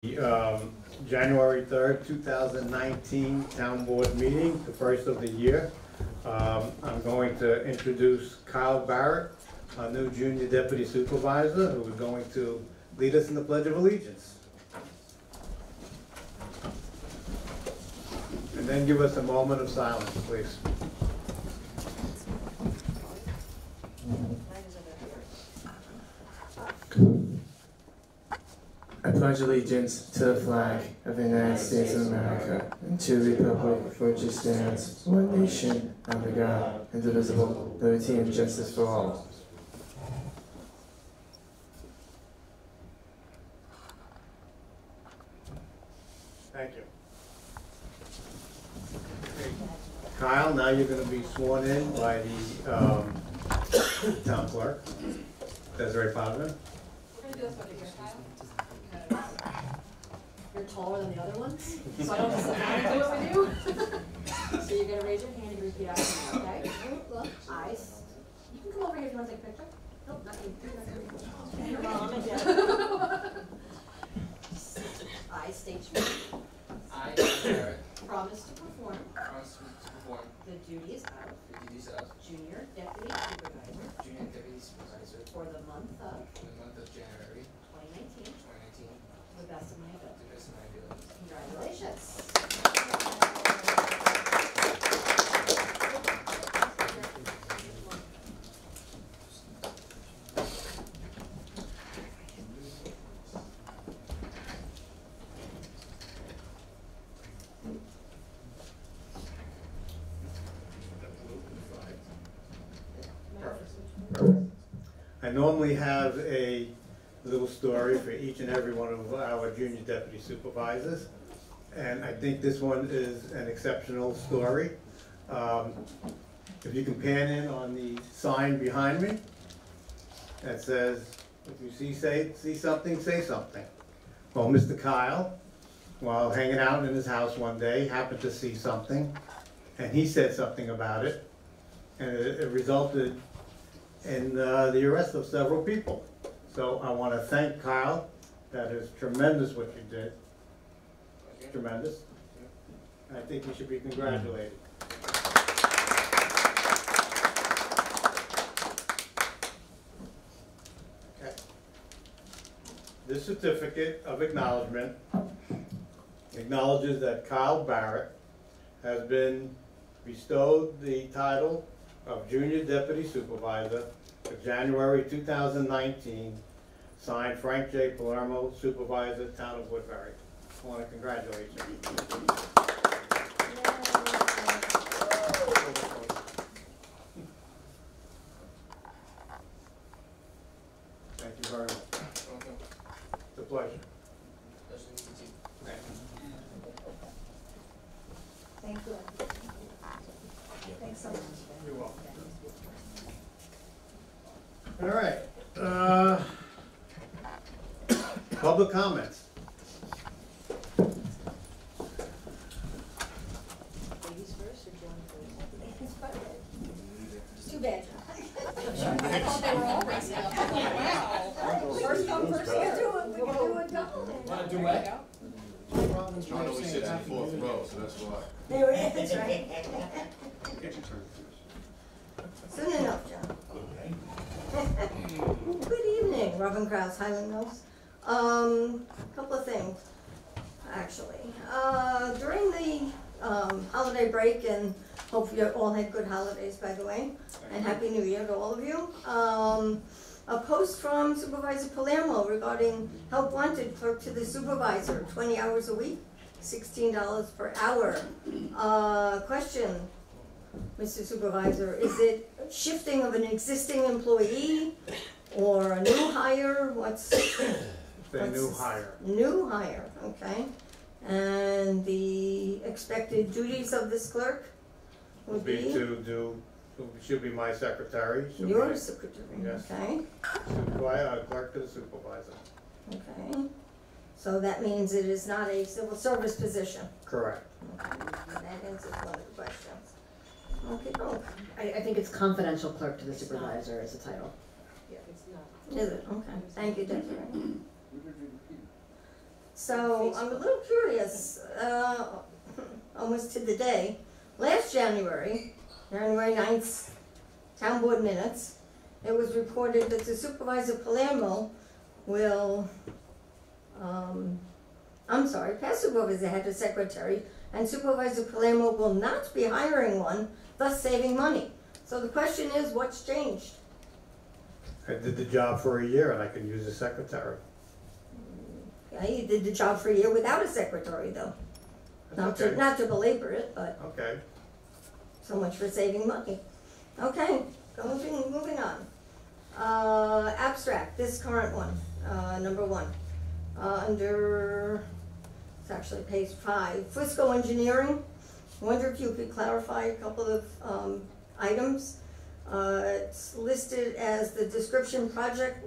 January 3rd, 2019 Town Board meeting, the first of the year. I'm going to introduce Kyle Barrett, our new Junior Deputy Supervisor, who is going to lead us in the Pledge of Allegiance. And then give us a moment of silence, please. I pledge allegiance to the flag of the United States of America and to the republic for which it stands, one nation, under God, indivisible, liberty and justice for all. Thank you. Okay. Kyle, now you're going to be sworn in by the town clerk. Desiree Podman. We're going to do this over here, Kyle. You're taller than the other ones, so I don't just sit down and do it with you. So you're going to raise your hand and repeat after me, okay? Look, you can come over here if you want to take a picture. Nope, not you. Your mom and dad. I state your name. I, Barrett, Promise to perform the duties of Junior Deputy Supervisor for the month of January 2019 to the best of my ability. Congratulations. I normally have a little story for each and every one of our junior deputy supervisors, and I think this one is an exceptional story. If you can pan in on the sign behind me that says, if you see something, say something. Well, Mr. Kyle, while hanging out in his house one day, happened to see something, and he said something about it, and it resulted in the arrest of several people. So I want to thank Kyle. That is tremendous what you did. Tremendous. I think you should be congratulated. Okay. This certificate of acknowledgement acknowledges that Kyle Barrett has been bestowed the title of Junior Deputy Supervisor for January 2019, signed Frank J. Palermo, Supervisor, Town of Woodbury. I want to congratulate you. Thank you very much. It's a pleasure. Thank you. Thanks so much. You're welcome. All right. Public comments. Ladies first or John first? It's too bad. I thought they were all racing up. Wow. First come, first served. We can do a double. Want a duet? John always sits in the fourth row, so that's why. There it is, right? Get your turn first. Soon enough, John. Good evening, Robin Krause, Highland Mills. Couple of things, actually. During the holiday break, and hope you all had good holidays, by the way, and Happy New Year to all of you. A post from Supervisor Palermo regarding help wanted clerk to the supervisor, 20 hours a week, $16 per hour. Question, Mr. Supervisor, is it shifting of an existing employee or a new hire? What's A new hire. New hire, okay. And the expected duties of this clerk would be? She'll be my secretary. Your secretary, yes. Okay. Clerk to the supervisor. Okay. So that means it is not a civil service position? Correct. Okay. That answers one of the questions. Okay, I think it's confidential clerk to the supervisor is the title. Is it? Okay. Thank you, Desiree. So I'm a little curious, almost to the day. Last January, January 9th, town board minutes, it was reported that the Supervisor Palermo will, Pastor Grove is the head of secretary, and Supervisor Palermo will not be hiring one, thus saving money. So the question is, what's changed? I did the job for a year and I can use a secretary. Yeah, he did the job for a year without a secretary, though. That's okay. Not to belabor it, but Okay. so much for saving money. Okay, moving on. Abstract, this current one, number 1. Under, it's actually page 5, Frisco Engineering. Wonder if you could clarify a couple of items. It's listed as the description project,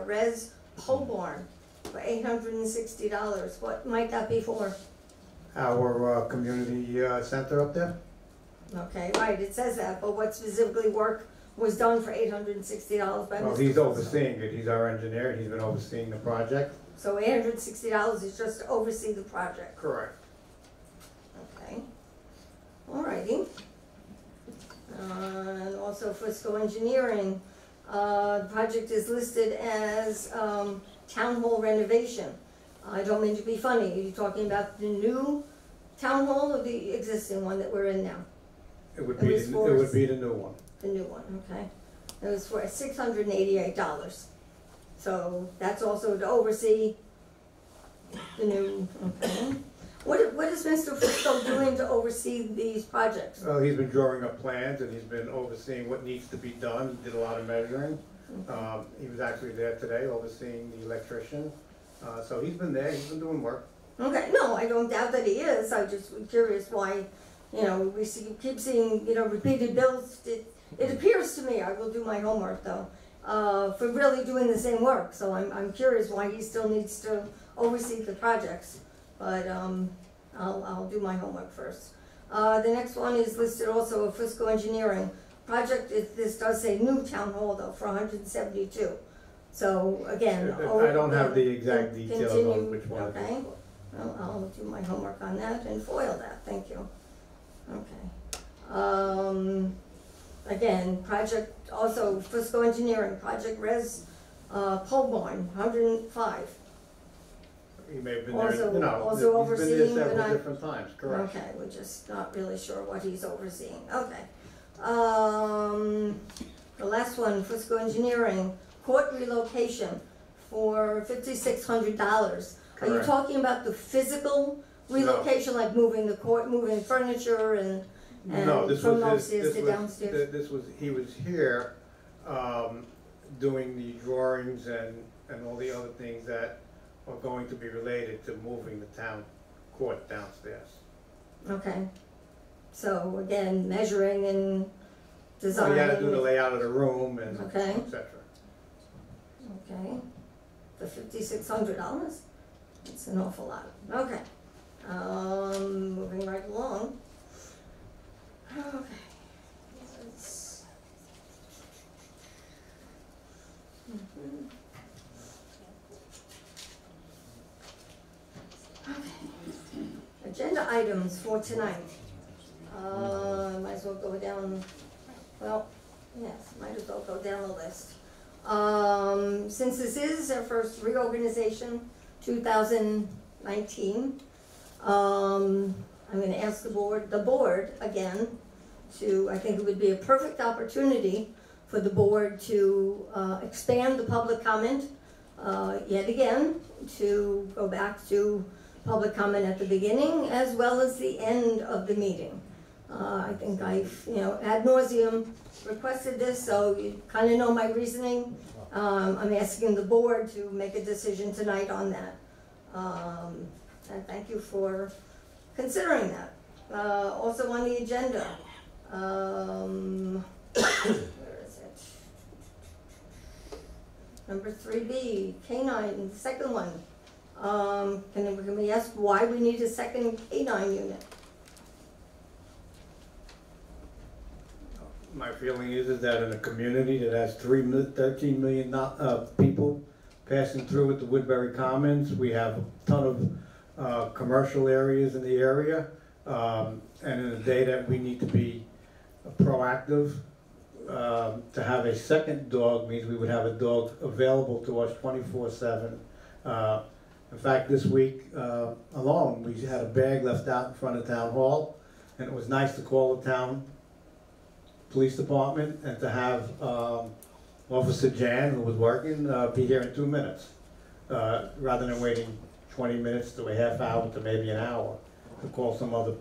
res pole barn for $860. What might that be for? Our community center up there? Okay, right, it says that, but what specifically work was done for $860 by Mr. Well, he's Frisco? overseeing it. He's our engineer. He's been overseeing the project. So $860 is just to oversee the project? Correct. Okay, alrighty. And also Frisco Engineering, the project is listed as town hall renovation. I don't mean to be funny, are you talking about the new town hall or the existing one that we're in now? It would It be, was the, for- it would be the new one. The new one, okay. It was for $688. So that's also to oversee the new, okay. What is Mr. Frisco doing to oversee these projects? Well, he's been drawing up plans and he's been overseeing what needs to be done. He did a lot of measuring. He was actually there today overseeing the electrician. So he's been there, he's been doing work. Okay, no, I don't doubt that he is, I just was curious why, you know, keep seeing, you know, repeated bills. It appears to me, I will do my homework though, for really doing the same work, so I'm curious why he still needs to oversee the projects, but, I'll do my homework first. The next one is listed also of Frisco Engineering. Project, this does say new town hall though, for $172. So again. I don't have the exact details on continue, which one it okay. is. Well, I'll do my homework on that and foil that, thank you. Okay. Again, project, also Frisco Engineering, project res, pole barn, 105. He may have been Also- there, you know, also he's been overseeing, there but several not- different times, correct. Okay, we're just not really sure what he's overseeing, okay. The last one, Frisco Engineering, court relocation for $5,600. Are you Correct. talking about the physical relocation, like moving the court, moving furniture and No, this from was his, upstairs to downstairs? this was, he was here, doing the drawings and all the other things that are going to be related to moving the town court downstairs. Okay, so again, measuring and So designing. he had to do the layout of the room and Okay. et cetera. Okay, for $5,600, that's an awful lot, okay. Moving right along. Okay. Let's- Mhm. Okay. Agenda items for tonight. Might as well go down, well, yes, might as well go down the list. Since this is our first reorganization, 2019, I'm gonna ask the board again, I think it would be a perfect opportunity for the board to expand the public comment yet again, to go back to public comment at the beginning as well as the end of the meeting. I think I've, ad nauseum requested this, so you kind of know my reasoning. I'm asking the board to make a decision tonight on that. And thank you for considering that. Also on the agenda, where is it? Number 3B, K-9, the second one. Can we ask why we need a second K-9 unit? My feeling is that in a community that has 13 million people, passing through at the Woodbury Commons. We have a ton of commercial areas in the area, and in a day that we need to be proactive. To have a second dog means we would have a dog available to us 24/7. In fact, this week alone, we had a bag left out in front of Town Hall, and it was nice to call the town police department and to have Officer Jan, who was working, be here in 2 minutes, rather than waiting 20 minutes to a half hour to maybe an hour to call some other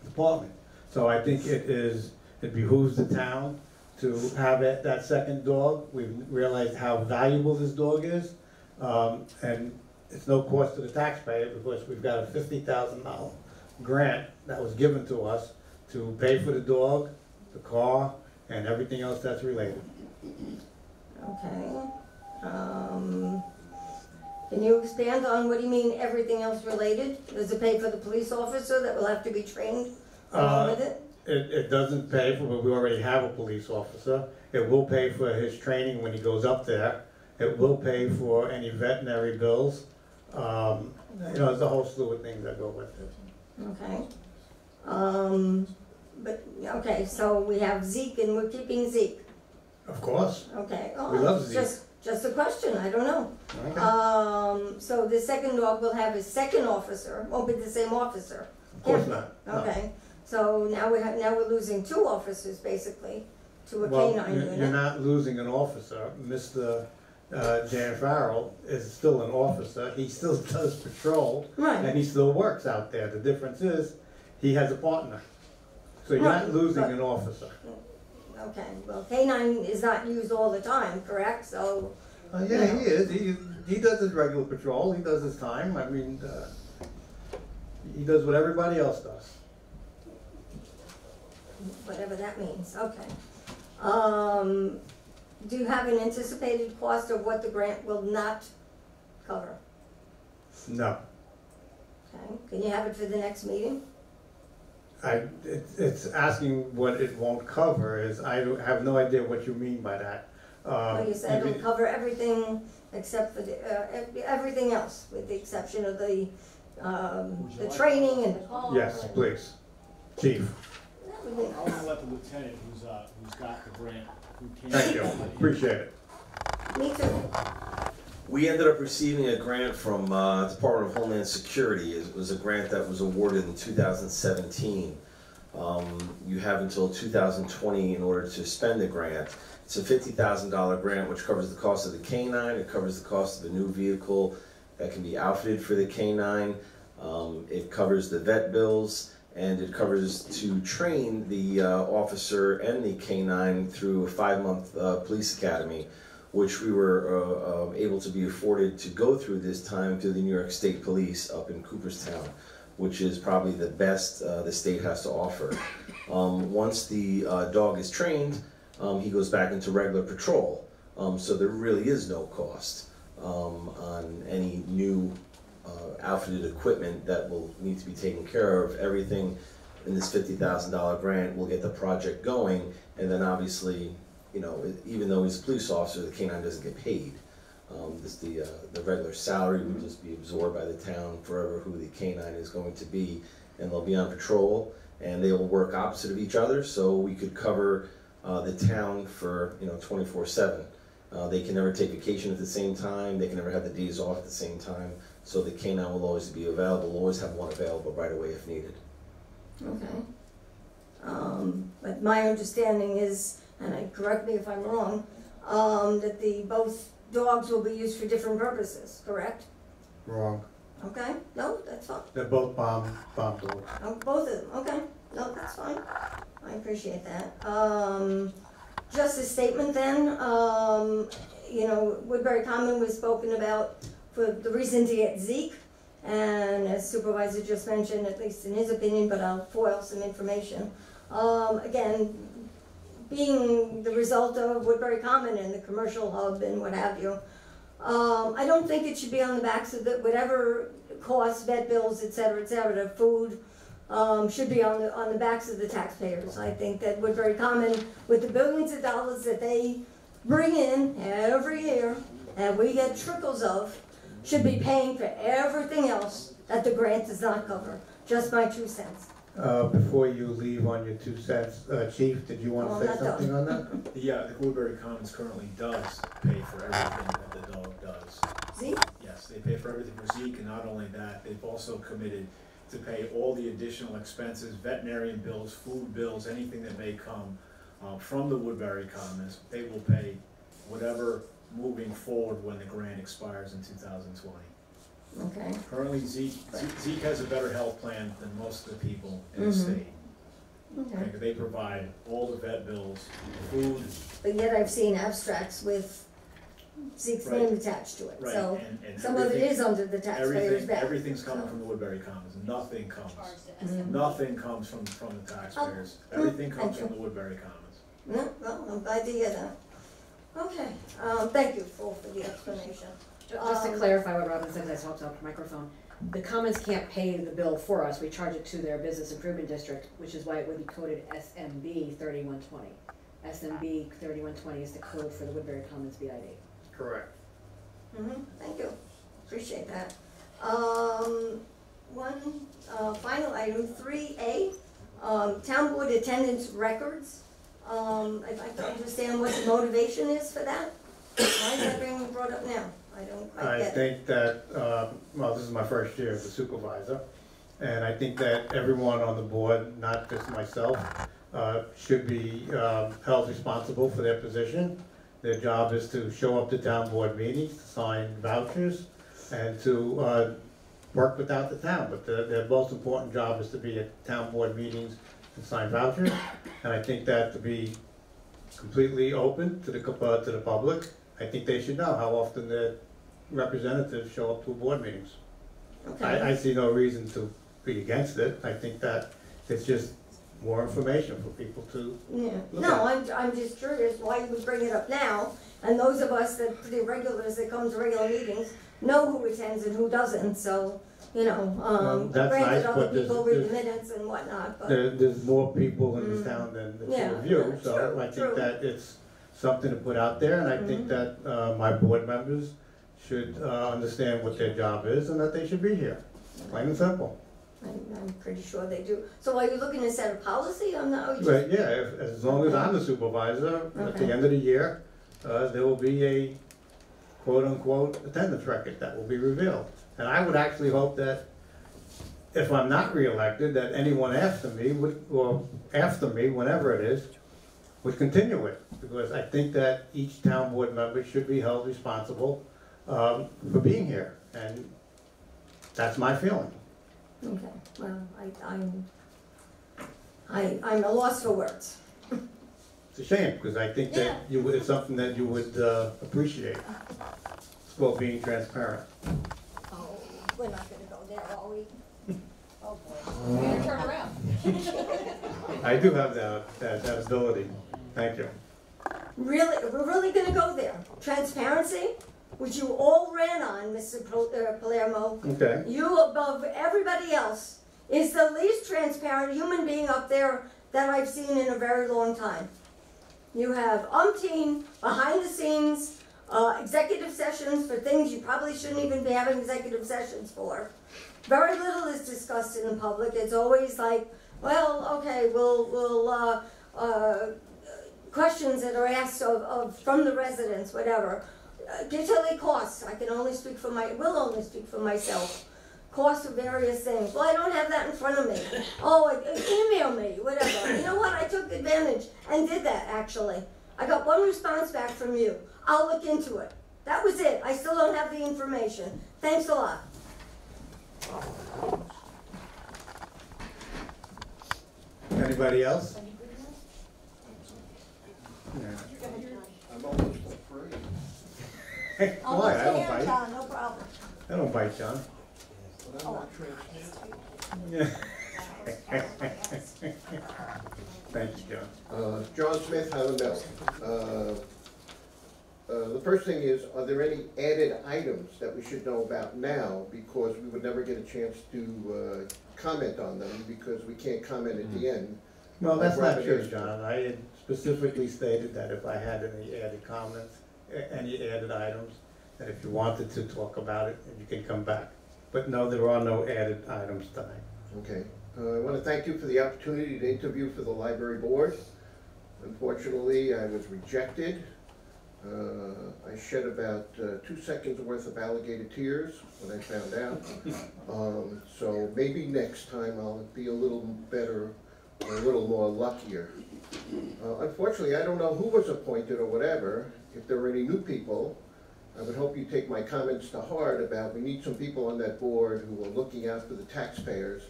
department. So I think it behooves the town to have that second dog. We've realized how valuable this dog is, and it's no cost to the taxpayer because we've got a $50,000 grant that was given to us to pay for the dog, the car, and everything else that's related. Okay. Can you expand on what do you mean everything else related? Does it pay for the police officer that will have to be trained along with it? It doesn't pay for, but we already have a police officer. It will pay for his training when he goes up there. It will pay for any veterinary bills. There's a whole slew of things that go with it. Okay. So we have Zeke and we're keeping Zeke. Of course. Okay. We love Zeke. Just a question, I don't know. Okay. So the second dog will have a second officer, won't be the same officer. Of course not. No. Okay. So now we're losing 2 officers basically to a Well, canine unit. you're not losing an officer. Mr. Jan Farrell is still an officer. He still does patrol, Right. and he still works out there. The difference is he has a partner. So you're Right, not losing but- an officer. Okay, well, canine is not used all the time, correct? So, Yeah, he is. He does his regular patrol. He does his time. I mean, he does what everybody else does. whatever that means, okay. Do you have an anticipated cost of what the grant will not cover? No. Okay, can you have it for the next meeting? It's asking what it won't cover is, I have no idea what you mean by that. Well, you said it'll cover everything except for everything else, with the exception of the training and the call. Yes, please. Chief. That would be I want nice. to let the lieutenant, who's got the grant, who came. Thank you. Appreciate it. Me too. We ended up receiving a grant from Department of Homeland Security. It was a grant that was awarded in 2017. You have until 2020 in order to spend the grant. It's a $50,000 grant which covers the cost of the canine, it covers the cost of a new vehicle that can be outfitted for the canine, it covers the vet bills, and it covers to train the officer and the canine through a 5-month police academy, which we were able to be afforded to go through this time through the New York State Police up in Cooperstown, which is probably the best the state has to offer. Once the dog is trained, he goes back into regular patrol, so there really is no cost on any new outfitted equipment that will need to be taken care of. Everything in this $50,000 grant will get the project going, and then obviously, you know, even though he's a police officer, the canine doesn't get paid. The regular salary would just be absorbed by the town forever who the canine is going to be, and they'll be on patrol, and they will work opposite of each other, so we could cover the town for 24/7. They can never take vacation at the same time. They can never have the days off at the same time. So the canine will always be available. We'll always have one available right away if needed. Okay. But my understanding is, and correct me if I'm wrong, that both dogs will be used for different purposes, correct? Wrong. Okay, no, that's fine. They're both bomb dogs. Oh, both of them, okay, no, that's fine. I appreciate that. Just a statement then, Woodbury Common was spoken about for the reason to get Zeke, and as Supervisor just mentioned, at least in his opinion, but I'll foil some information. Again, being the result of Woodbury Common and the commercial hub and what have you, I don't think it should be on the backs of whatever costs, vet bills, et cetera, food, should be on the backs of the taxpayers. I think that Woodbury Common, with the billions of dollars that they bring in every year, and we get trickles of, should be paying for everything else that the grant does not cover. Just my 2 cents. Before you leave on your 2 cents, Chief, did you want Oh, to say not something done. on that? Yeah, the Woodbury Commons currently does pay for everything that the dog does. See? Yes, they pay for everything for Zeke, and not only that, they've also committed to pay all the additional expenses, veterinarian bills, food bills, anything that may come from the Woodbury Commons. They will pay whatever moving forward when the grant expires in 2020. Okay. Currently, Zeke has a better health plan than most of the people in the state. Okay. Okay, they provide all the vet bills, food, But yet I've seen abstracts with Zeke's Right. name attached to it, right, so and some of it everything- is under the taxpayer's back. Everything's coming from the Woodbury Commons, nothing comes. Mhm. Nothing comes from the taxpayers, everything thank comes you. from the Woodbury Commons. Yeah, well, I'm glad to hear that. Okay, thank you for the explanation. Just to clarify what Robin says, I talked off the microphone, the Commons can't pay the bill for us, we charge it to their Business Improvement District, which is why it would be coded SMB 3120. SMB 3120 is the code for the Woodbury Commons BID. Correct. Thank you, appreciate that. One, final item, 3A, town board attendance records. I'd like to understand what the motivation is for that. Why is that being brought up now? I don't quite I get it. think that, well, this is my first year as a supervisor, and I think that everyone on the board, not just myself, should be held responsible for their position. Their job is to show up to town board meetings, to sign vouchers, and to work without the town. But their most important job is to be at town board meetings and sign vouchers. And I think that to be completely open to the public, I think they should know how often their representatives show up to board meetings. Okay. I see no reason to be against it. I think that it's just more information for people to, Yeah, look no, at. I'm just curious why you would bring it up now, and those of us that, pretty regulars that come to regular meetings, know who attends and who doesn't, so, you know, that's granted nice, other but there's- people read the there's- minutes and whatnot, but, there's more people in this town than the Yeah, two of you. true, So I true. think that it's something to put out there, and I think that my board members should understand what their job is and that they should be here, plain and simple. I'm pretty sure they do. So are you looking to set a policy on that, or you just? But yeah, as long as I'm the supervisor, at the Okay. end of the year, there will be a quote-unquote attendance record that will be revealed. And I would actually hope that if I'm not reelected, that anyone after me would, or after me, whenever it is, would continue it. Because I think that each town board member should be held responsible for being here. And that's my feeling. Okay, well, I'm at a loss for words. It's a shame, because I think that it's something that you would appreciate. It's called being transparent. Oh, we're not gonna go there, are we? Oh, boy. We're gonna turn around. I do have that ability. Thank you. Really, we're really gonna go there? Transparency, which you all ran on, Mr. Palermo. Okay. You, above everybody else, is the least transparent human being up there that I've seen in a very long time. You have umpteen behind-the-scenes executive sessions for things you probably shouldn't even be having executive sessions for. Very little is discussed in the public. It's always like, well, okay, we'll questions that are asked from the residents, whatever. Utility costs, I can only speak for will only speak for myself. Costs of various things. Well, I don't have that in front of me. Oh, email me, whatever. You know what? I took advantage and did that, actually. I got one response back from you. I'll look into it. That was it. I still don't have the information. Thanks a lot. Anybody else? Yeah. I'm almost afraid. Why? I don't bite. John, no problem. I don't bite, John. But I'm not transparent. Yeah. Thank you, John. John Smith, Highland Mill. The first thing is, are there any added items that we should know about now? Because we would never get a chance to comment on them because we can't comment at the end. Well, that's not Robin true, asked. John. I had specifically stated that if I had any added comments, any added items, And if you wanted to talk about it, you can come back. But no, there are no added items tonight. Okay. I want to thank you for the opportunity to interview for the library board. Unfortunately, I was rejected. I shed about 2 seconds worth of alligator tears when I found out. So maybe next time I'll be a little better, or a little more luckier. Unfortunately, I don't know who was appointed or whatever. If there are any new people, I would hope you take my comments to heart about we need some people on that board who are looking out for the taxpayers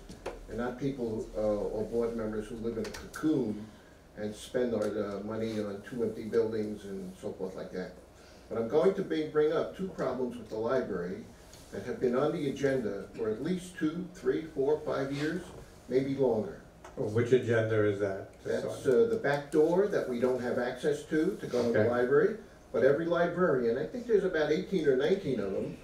and not people or board members who live in a cocoon and spend our money on 2 empty buildings and so forth like that. But I'm going to bring up 2 problems with the library that have been on the agenda for at least 2, 3, 4, 5 years, maybe longer. Well, which agenda is that? That's the back door that we don't have access to go in the Okay. library. But every librarian, I think there's about 18 or 19 of them,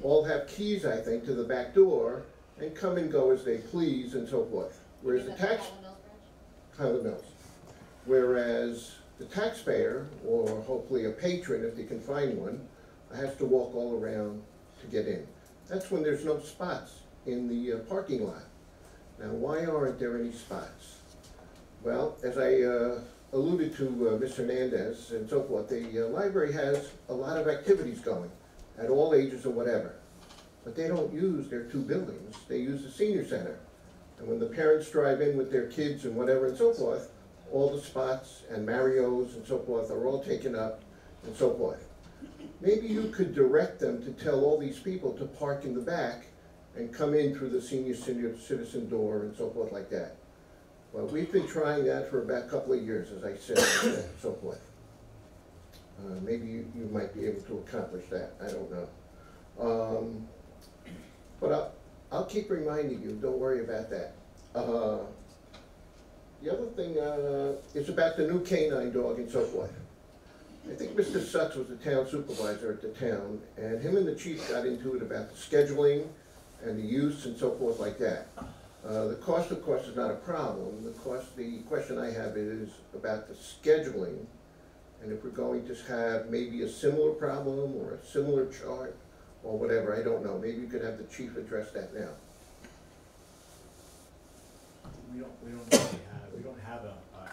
all have keys, I think, to the back door and come and go as they please and so forth. Whereas the Highland Mills. Whereas the taxpayer, or hopefully a patron if they can find one, has to walk all around to get in. That's when there's no spots in the parking lot. Now, why aren't there any spots? Well, as I alluded to Ms. Hernandez and so forth, the library has a lot of activities going at all ages or whatever. But they don't use their 2 buildings. They use the senior center. And when the parents drive in with their kids and whatever and so forth, all the spots and Mario's and so forth are all taken up and so forth. Maybe you could direct them to tell all these people to park in the back and come in through the senior citizen door and so forth like that. Well, we've been trying that for about a couple of years, as I said, and so forth. Maybe you might be able to accomplish that, I don't know. But I'll keep reminding you, don't worry about that. The other thing is about the new canine dog and so forth. I think Mr. Sutz was the town supervisor at the town, and him and the chief got into it about the scheduling and the use and so forth like that. The cost, of course, is not a problem. The question I have is about the scheduling, and if we're going to have maybe a similar problem or a similar chart or whatever, I don't know. Maybe you could have the chief address that now. We don't have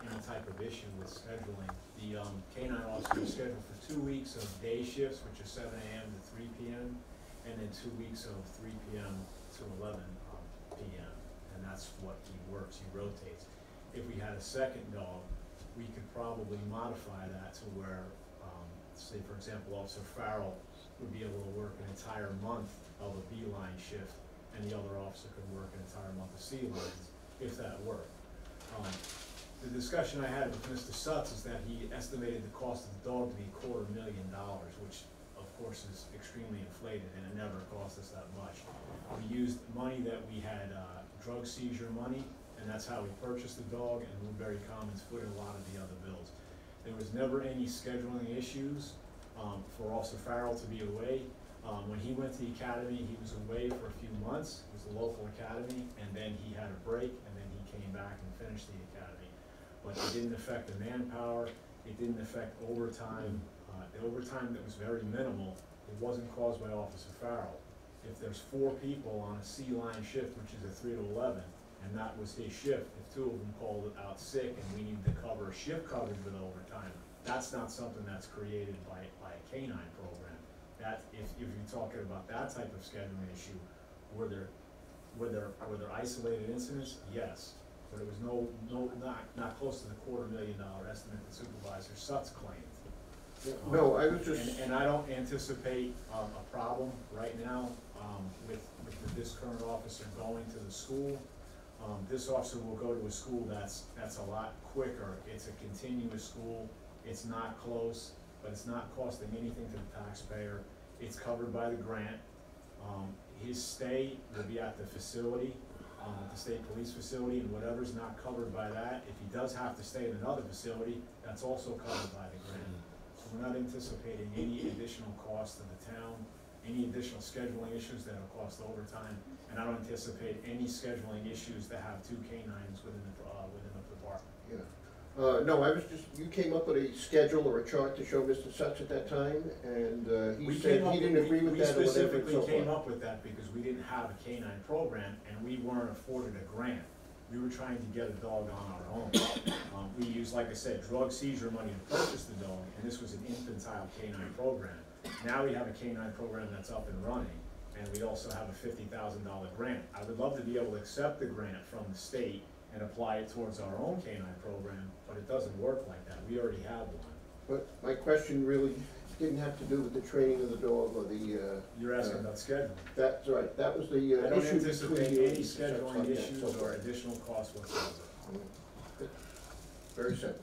any type of issue with scheduling. The canine officer is scheduled for 2 weeks of day shifts, which are 7 a.m. to 3 p.m., and then 2 weeks of 3 p.m. to 11 p.m. And that's what he works, he rotates. If we had a second dog, we could probably modify that to where, say for example, Officer Farrell would be able to work an entire month of a B-line shift, and the other officer could work an entire month of C-lines, if that worked. The discussion I had with Mr. Sutz is that he estimated the cost of the dog to be $250,000, which of course is extremely inflated, and it never cost us that much. We used money that we had drug seizure money, and that's how we purchased the dog, and Woodbury Commons footed a lot of the other bills. There was never any scheduling issues for Officer Farrell to be away. When he went to the academy, he was away for a few months. It was a local academy, and then he had a break, and then he came back and finished the academy. But it didn't affect the manpower, it didn't affect overtime. The overtime that was very minimal, it wasn't caused by Officer Farrell. If there's 4 people on a C-line shift, which is a 3 to 11, and that was his shift, if 2 of them called out sick and we needed to cover shift coverage with overtime, that's not something that's created by a canine program. That if you're talking about that type of scheduling issue, were there isolated incidents? Yes, but it was not close to the $250,000 estimate that Supervisor Sutz claimed. No, I was just... And I don't anticipate a problem right now with this current officer going to the school. This officer will go to a school that's a lot quicker. It's a continuous school. It's not close, but it's not costing anything to the taxpayer. It's covered by the grant. His stay will be at the facility, at the state police facility, and whatever's not covered by that, if he does have to stay in another facility, that's also covered by the grant. So we're not anticipating any additional cost to the town, any additional scheduling issues that'll cost overtime, and I don't anticipate any scheduling issues to have 2 canines within the department. Yeah. No, I was just, you came up with a schedule or a chart to show Mr. Such at that time, and he We said came up he didn't with- agree with that or whatever and so We specifically came forth. up with that because we didn't have a canine program and we weren't afforded a grant. We were trying to get a dog on our own. We used, like I said, drug seizure money to purchase the dog, and this was an infantile canine program. Now we have a canine program that's up and running, and we also have a $50,000 grant. I would love to be able to accept the grant from the state and apply it towards our own canine program, but it doesn't work like that. We already have one. But my question really didn't have to do with the training of the dog or the, You're asking about scheduling. that's right, that was the I don't issue between anticipate you and any Mr. Such scheduling like that, issues so or forth. additional costs whatsoever. Very simple.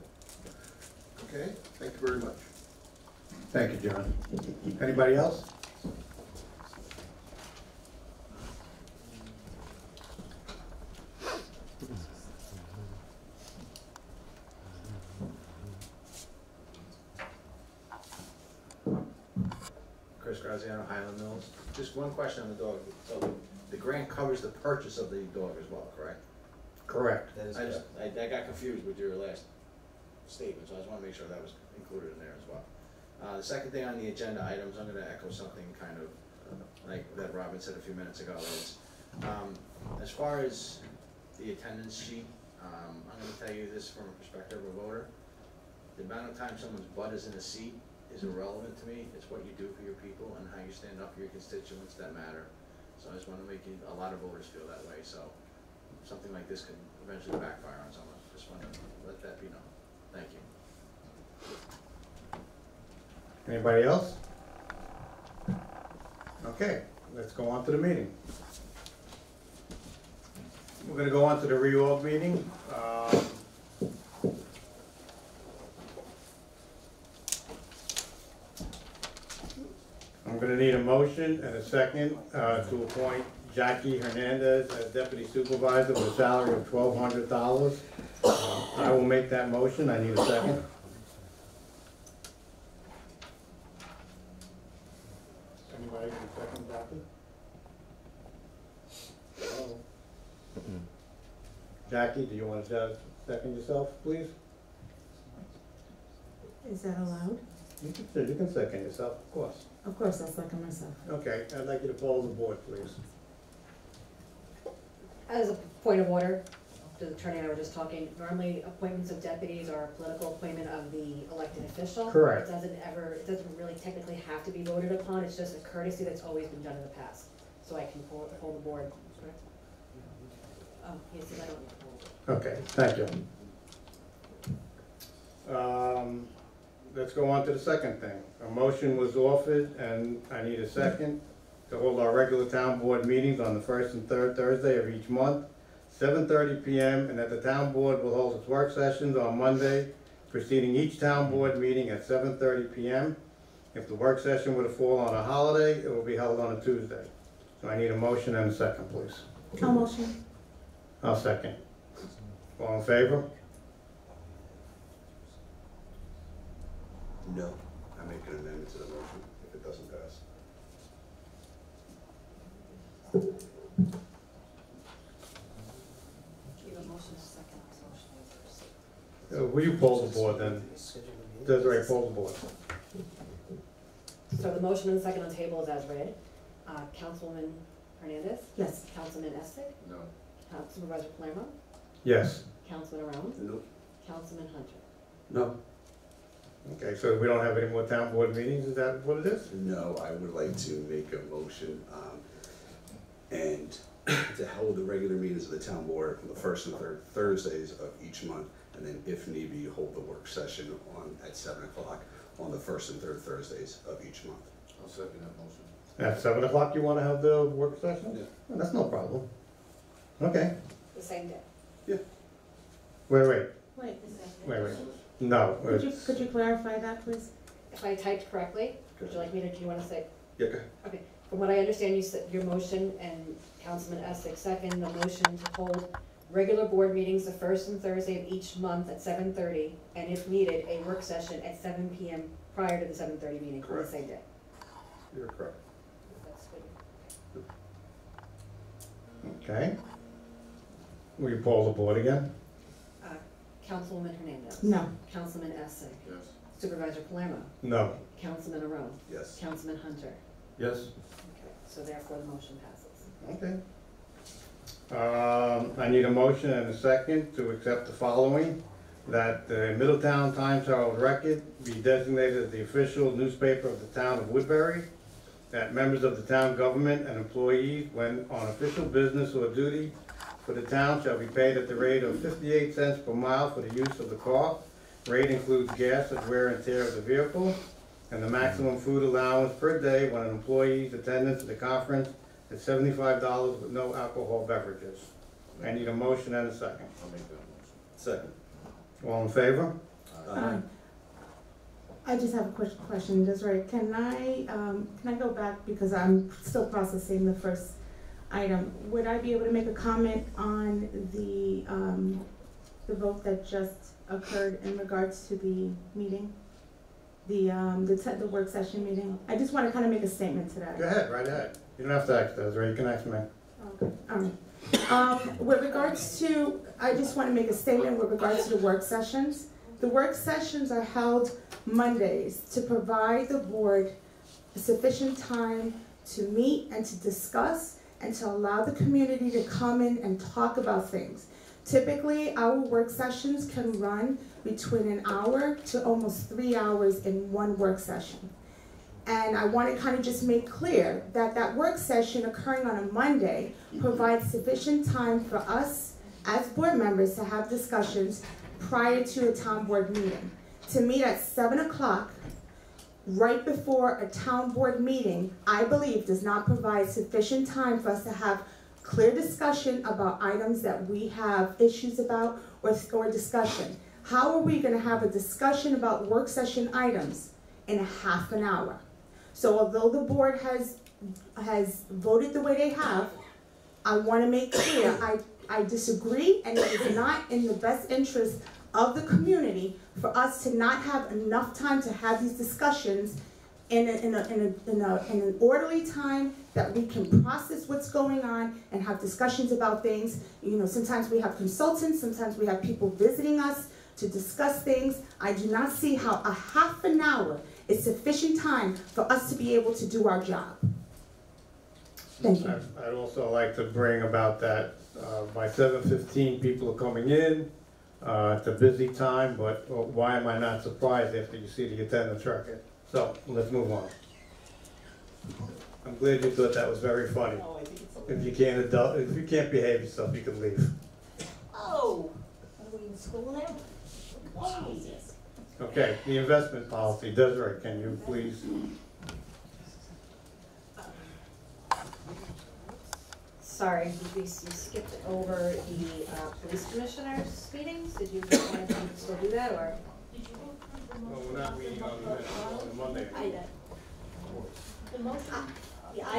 Okay, thank you very much. Thank you, John. Anybody else? Chris Graziano, Highland Mills. Just one question on the dog. So the grant covers the purchase of the dog as well, correct? Correct. I got confused with your last statement, so I just wanna make sure that was included in there as well. The second thing on the agenda items, I'm gonna echo something kind of like that Robin said a few minutes ago, is, as far as the attendance sheet, I'm gonna tell you this from a perspective of a voter. The amount of time someone's butt is in a seat is irrelevant to me. It's what you do for your people and how you stand up for your constituents that matter. So I just wanna make you, a lot of voters feel that way, so something like this could eventually backfire on someone. Just wanna let that be known. Thank you. Anybody else? Okay, let's go on to the meeting. We're gonna go on to the reorg meeting. I'm gonna need a motion and a second to appoint Jackie Hernandez as deputy supervisor with a salary of $1,200. I will make that motion. I need a second. Anybody can second Jackie? Hello? Jackie, do you want to second yourself, please? Is that allowed? You can second yourself, of course. Of course, I'll second myself. Okay, I'd like you to poll the board, please. As a point of order, the attorney and I were just talking, normally appointments of deputies are a political appointment of the elected official. Correct. It doesn't really technically have to be voted upon, it's just a courtesy that's always been done in the past. So I can poll the board, correct? Oh, yes, I don't need to poll the board. Okay, thank you. Let's go on to the second thing. A motion was offered, and I need a second, to hold our regular town board meetings on the first and third Thursday of each month, 7:30 p.m., and that the town board will hold its work sessions on Monday, preceding each town board meeting at 7:30 p.m. If the work session were to fall on a holiday, it will be held on a Tuesday. So I need a motion and a second, please. I'll motion. I'll second. All in favor? No. I make an amendment to the motion if it doesn't pass. You have a motion, second, motion. Will you poll the board then? Desiree, poll the board. So the motion and the second on the table is as read. Councilwoman Hernandez? Yes. Councilman Estick? No. Supervisor Palermo? Yes. Councilman Around? No. Councilman Hunter? No. Okay, so we don't have any more town board meetings, is that what it is? No, I would like to make a motion, and to hold the regular meetings of the town board on the first and third Thursdays of each month, and then if need be, hold the work session at 7 o'clock on the first and third Thursdays of each month. I'll second that motion. At 7 o'clock you want to have the work session? Yeah. Well, that's no problem. Okay, The same day. wait. Wait, No, could you clarify that, please? If I typed correctly, would you like me to, do you wanna say? Yeah, go ahead. Okay, from what I understand, you said your motion and Councilman Estick second, the motion to hold regular board meetings the first and Thursday of each month at 7:30, and if needed, a work session at 7 p.m. prior to the 7:30 meeting on the Correct. same day. You're correct. That's good. okay. Will you poll the board again? Councilwoman Hernandez. No. Councilman Essing. Yes. Supervisor Palermo. No. Councilman Arone. Yes. Councilman Hunter. Yes. Okay, so therefore the motion passes. Okay. I need a motion and a second to accept the following, that the Middletown Times-Herald Record be designated as the official newspaper of the town of Woodbury, that members of the town government and employees, when on official business or duty for the town, shall be paid at the rate of 58 cents per mile for the use of the car. Rate includes gas and wear and tear of the vehicle, and the maximum food allowance per day when an employee's attendance at the conference is $75 with no alcohol beverages. I need a motion and a second. I'll make that motion. Second. All in favor? I just have a question, Desiree. Can I go back, because I'm still processing the first item. Would I be able to make a comment on the vote that just occurred in regards to the meeting? The work session meeting? I just want to kind of make a statement to that. Go ahead, right ahead. You don't have to ask Desiree, you can ask me. Okay, all right. With regards to, I just want to make a statement with regards to the work sessions. The work sessions are held Mondays to provide the board sufficient time to meet and to discuss and to allow the community to come in and talk about things. Typically, our work sessions can run between an hour to almost 3 hours in one work session. And I want to kind of just make clear that that work session occurring on a Monday provides sufficient time for us as board members to have discussions prior to a town board meeting. To meet at 7 o'clock, right before a town board meeting, I believe does not provide sufficient time for us to have clear discussion about items that we have issues about or discussion. How are we going to have a discussion about work session items in a half an hour? So although the board has voted the way they have, I want to make clear I disagree, and it is not in the best interest of the community for us to not have enough time to have these discussions in an orderly time that we can process what's going on and have discussions about things. You know, sometimes we have consultants, sometimes we have people visiting us to discuss things. I do not see how a half an hour is sufficient time for us to be able to do our job. Thank you. I'd also like to bring about that by 7:15 people are coming in. It's a busy time, but why am I not surprised after you see the attendance record? So let's move on. I'm glad you thought that was very funny. If you can't behave yourself, you can leave. Oh, are we in school now? Jesus. Okay, the investment policy. Desiree, can you please? Sorry, you skipped over the police commissioners meetings. Did you want to still do that, or? No, we're not meeting on Monday. I did. The motion? Yeah, I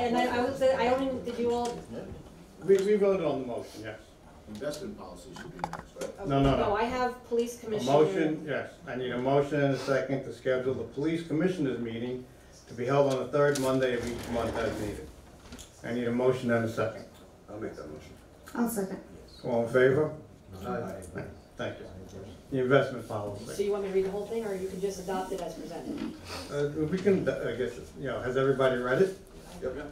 would say, did you all? We voted on the motion, yes. Investment policy should be next, right? No, no, no. No, I have police A commissioner. motion, yes. I need a motion and a second to schedule the police commissioners meeting to be held on the third Monday of each month as needed. I need a motion and a second. I'll make that motion. I'll second. All in favor? Aye. Thank you. The investment So policy. you want me to read the whole thing, or you can just adopt it as presented? We can, I guess, has everybody read it? Yep.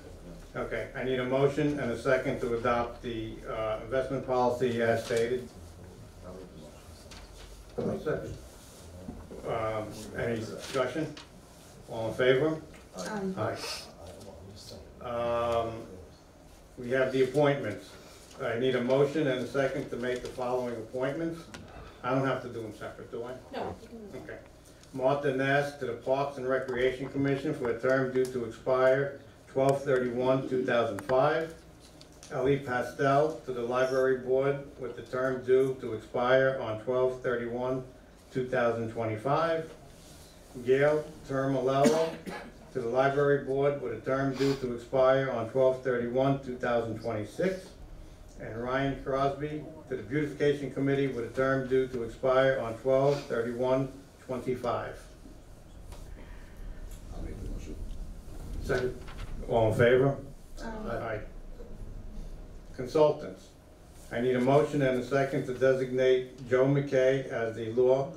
Okay, I need a motion and a second to adopt the investment policy as stated. I'll make the motion. Any discussion? All in favor? Aye. Aye. We have the appointments. I need a motion and a second to make the following appointments. I don't have to do them separate, do I? No. Okay. Martha Ness to the Parks and Recreation Commission for a term due to expire 12/31/2005. Ellie Pastel to the Library Board with the term due to expire on 12/31/2025. Gail Termalello to the Library Board with a term due to expire on 12/31/2026. And Ryan Crosby to the Beautification Committee with a term due to expire on 12/31/25. I'll make the motion. Second. All in favor? Aye. Aye. Consultants. I need a motion and a second to designate Joe McKay as the law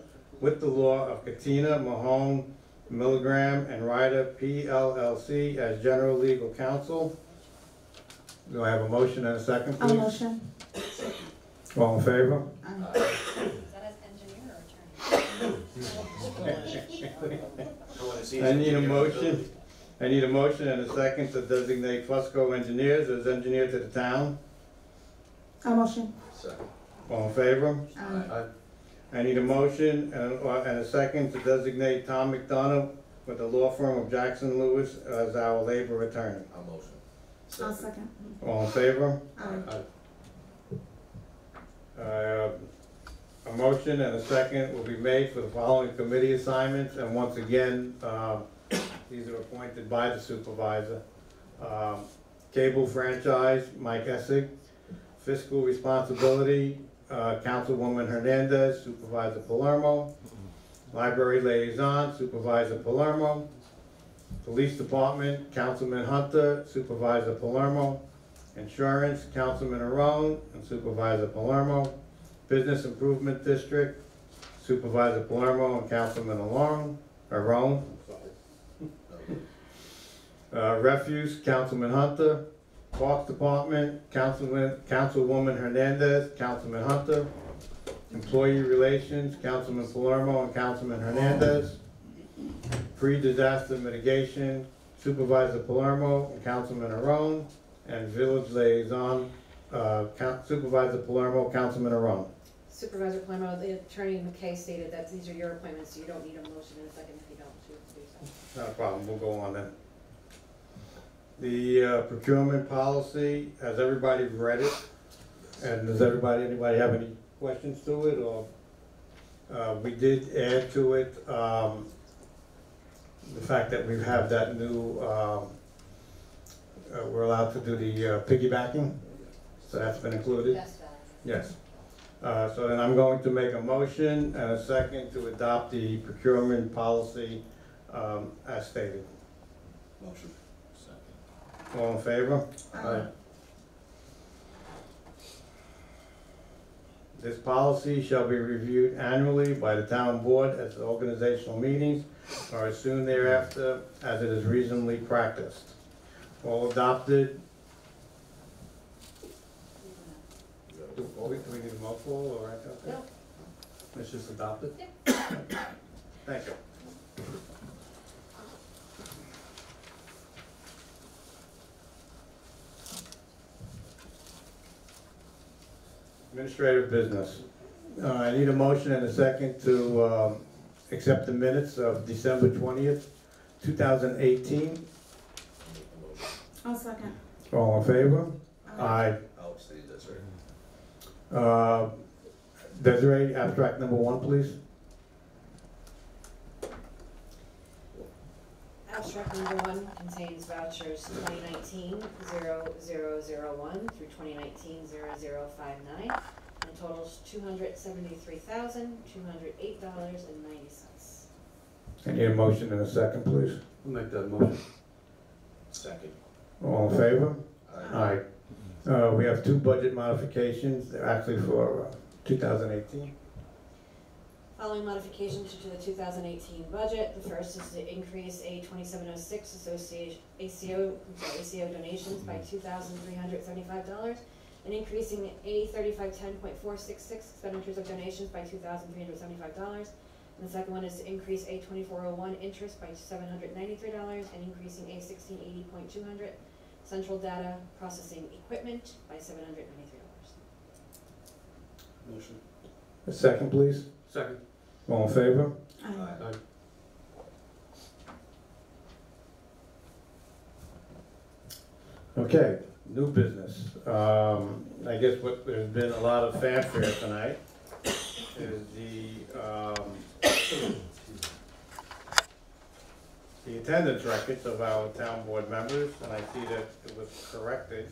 of Katina, Mahone, Milligram, and Ryder PLLC as general legal counsel. Do I have a motion and a second, I'll please? motion. All in favor? Is that as engineer or attorney? I wanna see I need a some motion. I need a motion and a second to designate Fusco Engineers as engineer to the town. I'll motion. Second. All in favor? Aye. I need a motion and a second to designate Tom McDonough with the law firm of Jackson Lewis as our labor attorney. I'll motion. I'll second. All in favor? Aye. A motion and a second will be made for the following committee assignments, and once again, these are appointed by the supervisor. Cable franchise, Mike Essig. Fiscal responsibility, Councilwoman Hernandez, Supervisor Palermo. Library liaison, Supervisor Palermo. Police department, Councilman Hunter, Supervisor Palermo. Insurance, Councilman Arone and Supervisor Palermo. Business Improvement District, Supervisor Palermo and Councilman Arone. Refuse, Councilman Hunter. Parks Department, Councilwoman Hernandez, Councilman Hunter. Employee Relations, Councilman Palermo and Councilman Hernandez. Pre-disaster mitigation, Supervisor Palermo and Councilman Arone. And Village Liaison, Supervisor Palermo, Councilman Arone. Supervisor Palermo, the attorney McKay stated that these are your appointments, so you don't need a motion in a second if you don't choose to do so. Not a problem, we'll go on then. The procurement policy, has everybody read it? And does anybody have any questions to it, or? We did add to it, the fact that we have that new, we're allowed to do the piggybacking, so that's been included? Best value. Yes. So then I'm going to make a motion and a second to adopt the procurement policy as stated. Motion. All in favor? Aye. This policy shall be reviewed annually by the town board at the organizational meetings or as soon thereafter as it is reasonably practiced. All adopted. Do we need a mouthful or anything? No. It's just adopted? Thank you. Administrative business. I need a motion and a second to accept the minutes of December 20th, 2018. I'll second. All in favor? Aye. I'll abstain, that's right. Desiree, abstract number 1, please. Abstract number 1 contains vouchers 2019-0001 through 2019-0059, and totals $273,208.90. I need a motion and a second, please. I'll make that motion. Second. All in favor? Aye. Aye. We have 2 budget modifications, they're actually for 2018. Following modifications to the 2018 budget, the first is to increase a 2706 ACO donations by $2,375, and increasing a 3510.466 expenditures of donations by $2,375. And the second one is to increase a 2401 interest by $793, and increasing a 1680.200 central data processing equipment by $793. Motion. A second, please. Second. All in favor? Aye. Okay, new business. I guess there's been a lot of fanfare tonight is the attendance records of our town board members, and I see that it was corrected.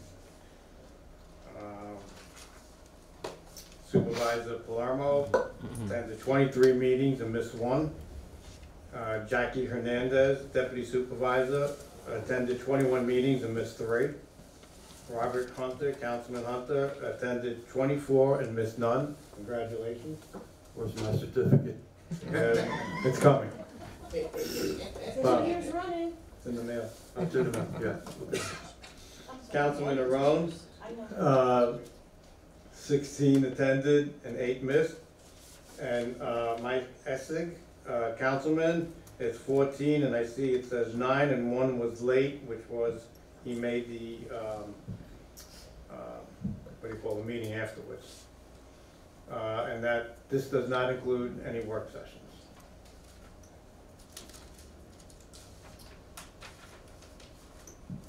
Supervisor Palermo attended 23 meetings and missed 1. Jackie Hernandez, Deputy Supervisor, attended 21 meetings and missed 3. Robert Hunter, Councilman Hunter, attended 24 and missed none. Congratulations. Where's my certificate? It's coming. Years running. It's in the mail. It's in the mail, yeah. Councilman Arone, 16 attended and 8 missed. And Mike Essig, councilman, is 14, and I see it says 9, and 1 was late, which was, he made the, what do you call the meeting afterwards. And that, this does not include any work sessions.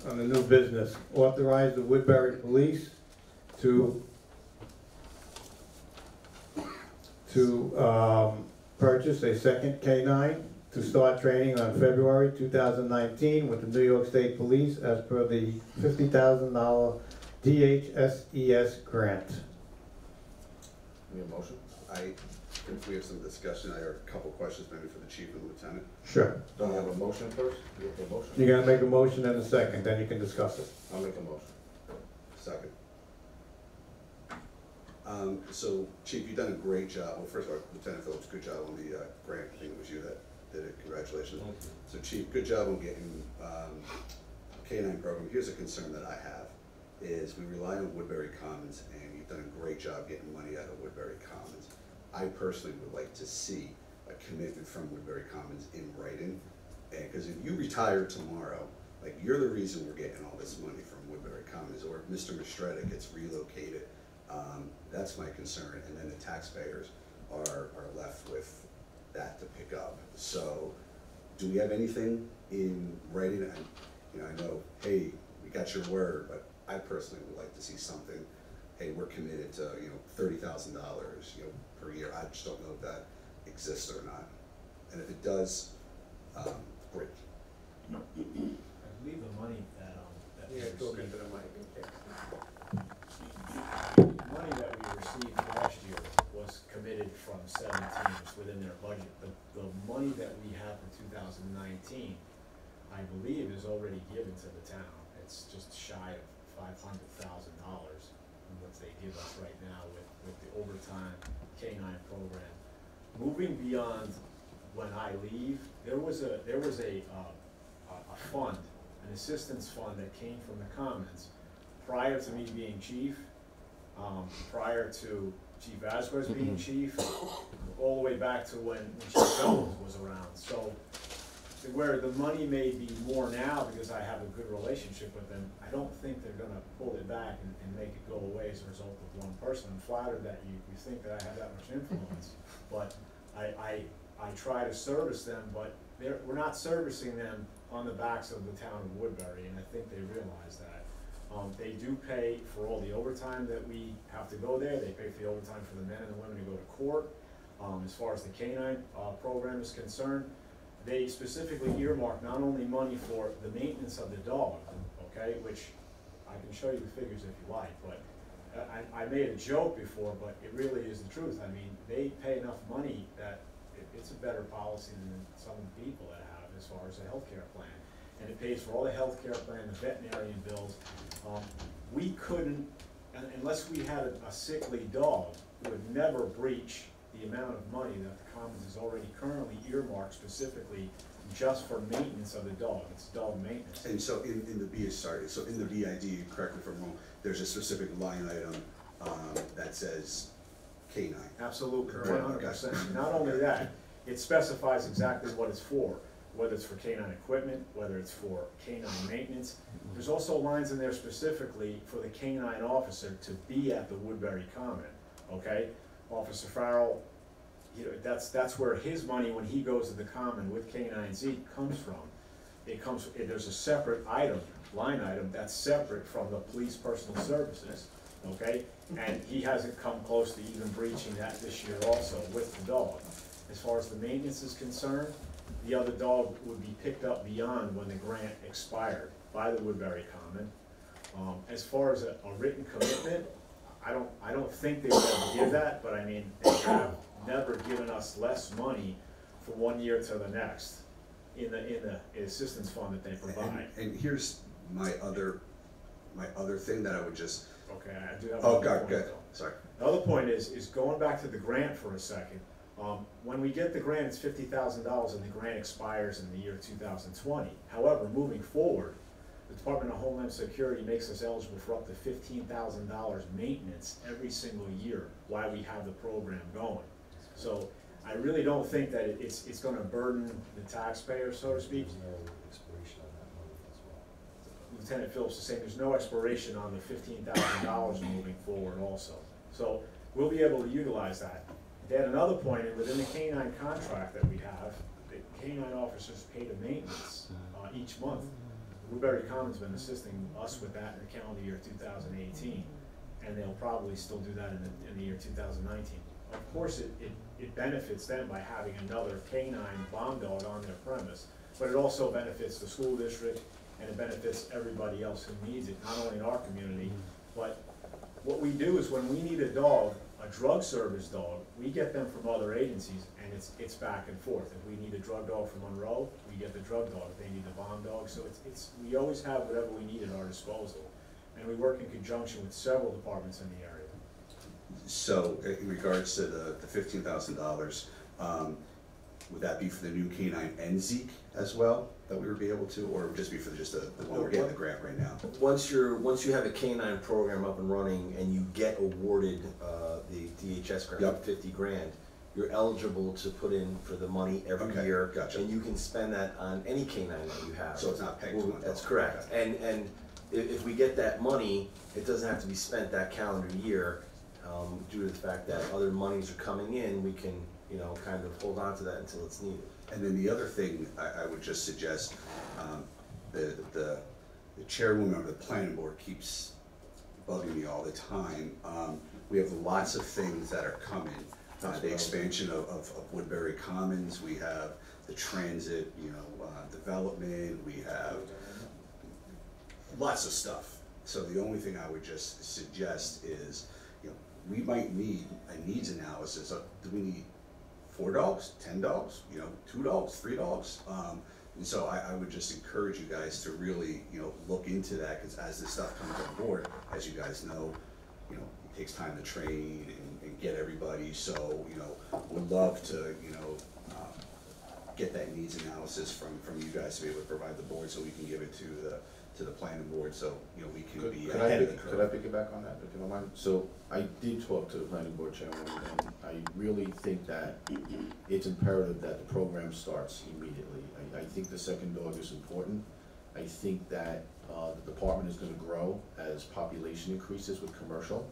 On the new business, authorize the Woodbury Police to purchase a second K-9 to start training on February 2019 with the New York State Police as per the $50,000 DHSES grant. Need a motion? If we have some discussion, I have a couple questions maybe for the chief and lieutenant. Sure. Don't we have a motion first? You have a motion? You gotta make a motion and a second, then you can discuss it. I'll make a motion. Second. So, Chief, you've done a great job. Well, first of all, Lieutenant Phillips, good job on the grant. I think it was you that did it. Congratulations. So, Chief, good job on getting K-9 program. Here's a concern that I have, is we rely on Woodbury Commons, and you've done a great job getting money out of Woodbury Commons. I personally would like to see a commitment from Woodbury Commons in writing, because if you retire tomorrow, like, you're the reason we're getting all this money from Woodbury Commons, or if Mr. Mistretta gets relocated. That's my concern, and then the taxpayers are left with that to pick up. So, do we have anything in writing? I know, hey, we got your word, but I personally would like to see something. Hey, we're committed to, $30,000, per year. I just don't know if that exists or not. And if it does, great. I believe the money that we received, money that we received last year was committed from 17, it's within their budget. The money that we have for 2019, I believe, is already given to the town. It's just shy of $500,000, what they give us right now with the overtime K-9 program. Moving beyond when I leave, there was a fund, an assistance fund that came from the Commons prior to me being chief, prior to Chief Asquez being chief, all the way back to when Chief Jones was around. So where the money may be more now because I have a good relationship with them, I don't think they're gonna pull it back and make it go away as a result of one person. I'm flattered that you think that I have that much influence, but I try to service them, but we're not servicing them on the backs of the town of Woodbury, and I think they realize that. They do pay for all the overtime that we have to go there. They pay for the overtime for the men and the women to go to court. As far as the K-9 program is concerned, they specifically earmark not only money for the maintenance of the dog, okay, which I can show you the figures if you like, but I made a joke before, but it really is the truth. I mean, they pay enough money that it's a better policy than some of the people that have as far as a healthcare plan. And it pays for all the healthcare plan, the veterinarian bills. We couldn't, unless we had a sickly dog, we would never breach the amount of money that the Commons is already currently earmarked specifically just for maintenance of the dog. It's dog maintenance. And so in the BID, correct me if I'm wrong, there's a specific line item that says K-9. Absolutely, Correct. 100%. Not only that, it specifies exactly what it's for, whether it's for K-9 equipment, whether it's for K-9 maintenance. There's also lines in there specifically for the K-9 officer to be at the Woodbury Common, okay? Officer Farrell, that's where his money, when he goes to the Common with K-9Z, comes from. There's a separate line item, that's separate from the police personal services, okay? And he hasn't come close to even breaching that this year also with the dog. As far as the maintenance is concerned, the other dog would be picked up beyond when the grant expired by the Woodbury Common. As far as a written commitment, I don't think they would ever give that, but I mean, they have never given us less money from one year to the next in the assistance fund that they provide. And here's my other my other thing that I would just, Okay, I do have oh, another God, point, good, though. sorry. The other point is going back to the grant for a second. When we get the grant, it's $50,000 and the grant expires in the year 2020. However, moving forward, the Department of Homeland Security makes us eligible for up to $15,000 maintenance every single year while we have the program going. So I really don't think that it's gonna burden the taxpayer, so to speak. Lieutenant Phillips is saying there's no expiration on the $15,000 moving forward also. So we'll be able to utilize that. To add another point, and within the K-9 contract that we have, the K-9 officers pay the maintenance each month. Woodbury Commons been assisting us with that in the calendar year 2018, and they'll probably still do that in the year 2019. Of course, it benefits them by having another K-9 bomb dog on their premise, but it also benefits the school district, and it benefits everybody else who needs it, not only in our community, but what we do is when we need a dog, a drug service dog, we get them from other agencies, and it's back and forth. If we need a drug dog from Monroe, we get the drug dog. If they need the bomb dog, so we always have whatever we need at our disposal, and we work in conjunction with several departments in the area. So in regards to the $15,000, would that be for the new K-9 and Zeke as well, that we would be able to, or would just be for just the one we're getting the grant right now? Once you have a K-9 program up and running and you get awarded the DHS grant, Yep. 50 grand, you're eligible to put in for the money every Okay, year. gotcha. And you can spend that on any K-9 that you have. So it's not pegged to one That's dog. correct. Okay. And if we get that money, it doesn't have to be spent that calendar year. Due to the fact that other monies are coming in, we can, kind of hold on to that until it's needed. And then the other thing I would just suggest, the chairwoman of the planning board keeps bugging me all the time. We have lots of things that are coming. The expansion of Woodbury Commons, we have the transit, development, we have lots of stuff. So the only thing I would just suggest is, we might need a needs analysis of, do we need 4 dogs, 10 dogs, 2 dogs, 3 dogs? And so I would just encourage you guys to really, look into that, because as this stuff comes on board, as you guys know, it takes time to train and get everybody. So, would love to, get that needs analysis from you guys to be able to provide the board, so we can give it to the planning board, so, we can be ahead of the curve. Could I piggyback on that, if you don't mind? So I did talk to the planning board chairman, and I really think that it's imperative that the program starts immediately. I think the second dog is important. I think that the department is gonna grow as population increases with commercial,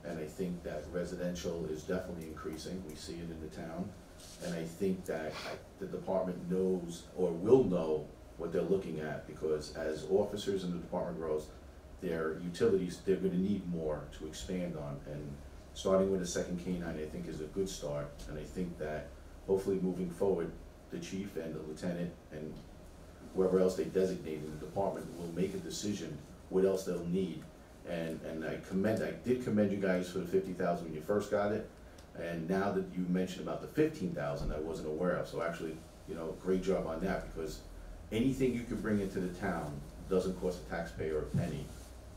and I think that residential is definitely increasing. We see it in the town, and I think that the department knows, or will know, what they're looking at, because as officers in the department grows, their utilities, they're gonna need more to expand on, and starting with a second K-9, I think, is a good start, and I think that hopefully moving forward, the chief and the lieutenant and whoever else they designate in the department will make a decision what else they'll need, and I did commend you guys for the 50,000 when you first got it, and now that you mentioned about the 15,000, I wasn't aware of, so actually, great job on that, because anything you can bring into the town doesn't cost the taxpayer a penny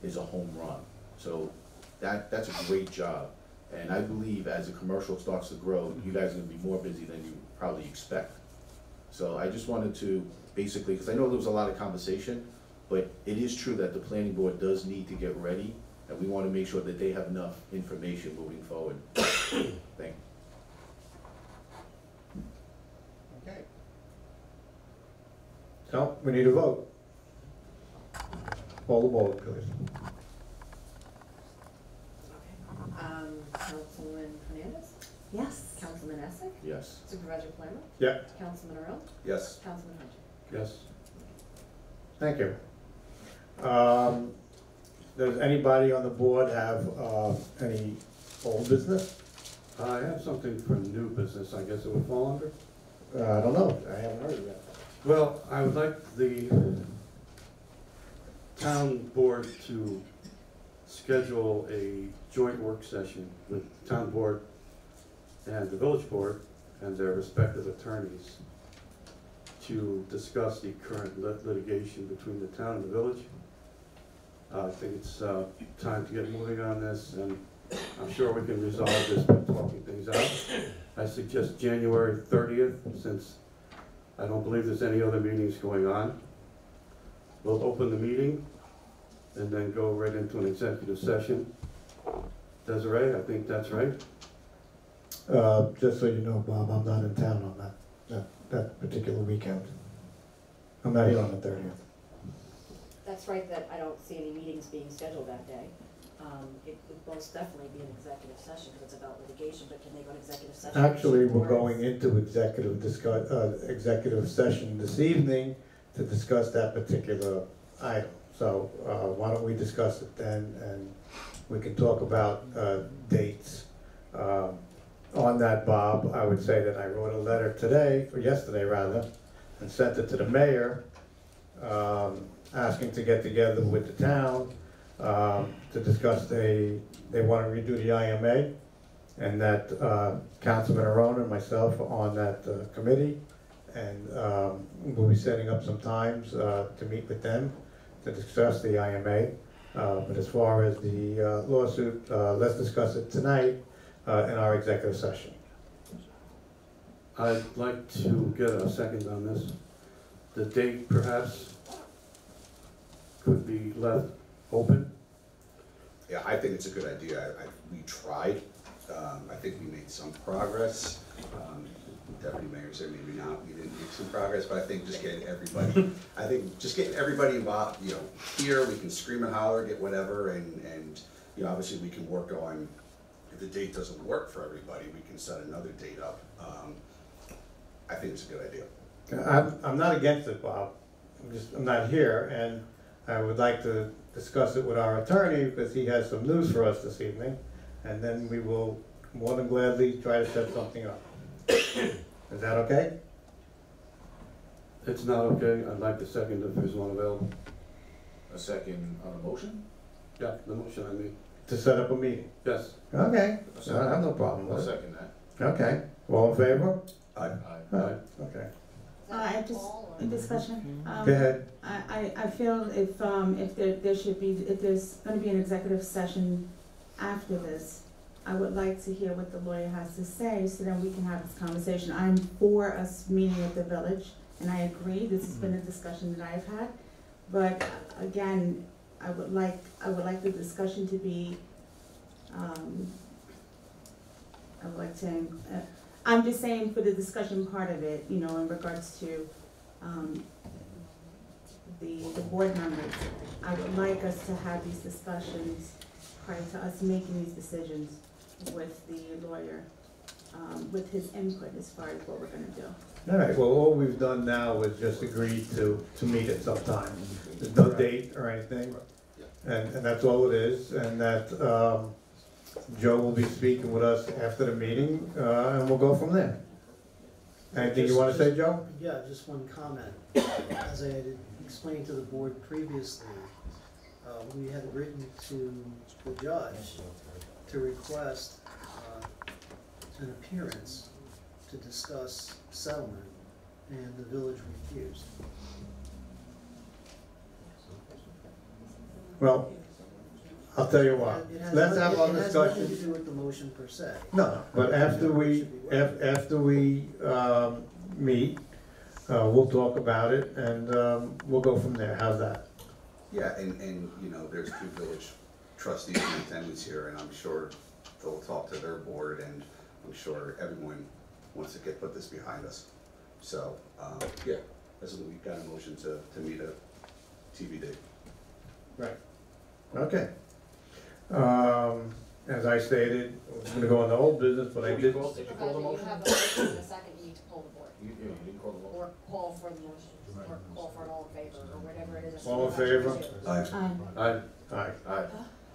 is a home run. So that's a great job. And I believe as the commercial starts to grow, you guys are gonna be more busy than you probably expect. So I just wanted to basically, because I know there was a lot of conversation, but it is true that the planning board does need to get ready, and we want to make sure that they have enough information moving forward. Thank you. Okay. So, we need a vote. Call the board, please. Councilman Hernandez, Yes. Councilman Essex, Yes. Supervisor Playman, Yeah. Councilman Earl, Yes. Councilman Hunter. Yes. Thank you. Does anybody on the board have any old business? I have something for new business, I guess it would fall under. I don't know, I haven't heard of that. Well, I would like the town board to schedule a joint work session with town board and the village board and their respective attorneys to discuss the current litigation between the town and the village, I think it's time to get moving on this, and I'm sure we can resolve this by talking things out. I suggest January 30th, since I don't believe there's any other meetings going on. We'll open the meeting and then go right into an executive session. Desiree, I think that's right. Just so you know, Bob, I'm not in town on that particular weekend. I'm not here on the 30th. That's right, that I don't see any meetings being scheduled that day. It would most definitely be an executive session, because it's about litigation, but can they go to executive session? Actually, we're Or- going into executive session this evening to discuss that particular item. So why don't we discuss it then, and we can talk about dates. On that, Bob, I would say that I wrote a letter today, or yesterday rather, and sent it to the mayor, asking to get together with the town to discuss they want to redo the IMA, and that Councilman Arona and myself are on that committee, and we'll be setting up some times to meet with them to discuss the IMA. But as far as the lawsuit, let's discuss it tonight in our executive session. I'd like to get a second on this. The date perhaps could be left open. Yeah, I think it's a good idea. We tried. I think we made some progress. Deputy Mayor said maybe not. We didn't make some progress, but I think just getting everybody, involved, here, we can scream and holler, get whatever, and obviously we can work on, if the date doesn't work for everybody, we can set another date up. I think it's a good idea. I'm not against it, Bob. I'm not here, and I would like to discuss it with our attorney because he has some news for us this evening, and then we will more than gladly try to set something up. Is that okay? It's not okay. I'd like to second if there's one available. A second on a motion? Yeah, the motion I made. To set up a meeting? Yes. Okay, I have no problem I'll with it. second that. Okay, all in favor? Aye. Aye. Okay, I just, a discussion. go ahead. I feel if there should be, if there's gonna be an executive session after this, I would like to hear what the lawyer has to say, so then we can have this conversation. I'm for us meeting with the village, and I agree, this has been a discussion that I've had. But again, I would like the discussion to be, I'm just saying for the discussion part of it, in regards to, the board members. I would like us to have these discussions prior to us making these decisions with the lawyer, with his input as far as what we're gonna do. All right, well, all we've done now is just agree to meet at some time. There's no date or anything, and that's all it is, and that Joe will be speaking with us after the meeting, and we'll go from there. Anything you want to say, Joe? Yeah, just one comment. As I had explained to the board previously, we had written to the judge to request an appearance to discuss settlement, and the village refused. Well, I'll tell you what, let's have our It has nothing to discussion. do with the motion per se. No, but after we meet, we'll talk about it, and we'll go from there. How's that? Yeah, and there's two village trustees in attendance here, and I'm sure they'll talk to their board, and I'm sure everyone wants to put this behind us. So, yeah, we've got a motion to meet a TBD. Right. Okay. As I stated, we're gonna go on the old business, but I did. Did you call the motion? You have a motion and a second, you need to pull the board. You didn't call the motion. Or call for the motion, or call for an all in favor, or whatever it is. All in favor? Aye. Aye. Aye. Aye.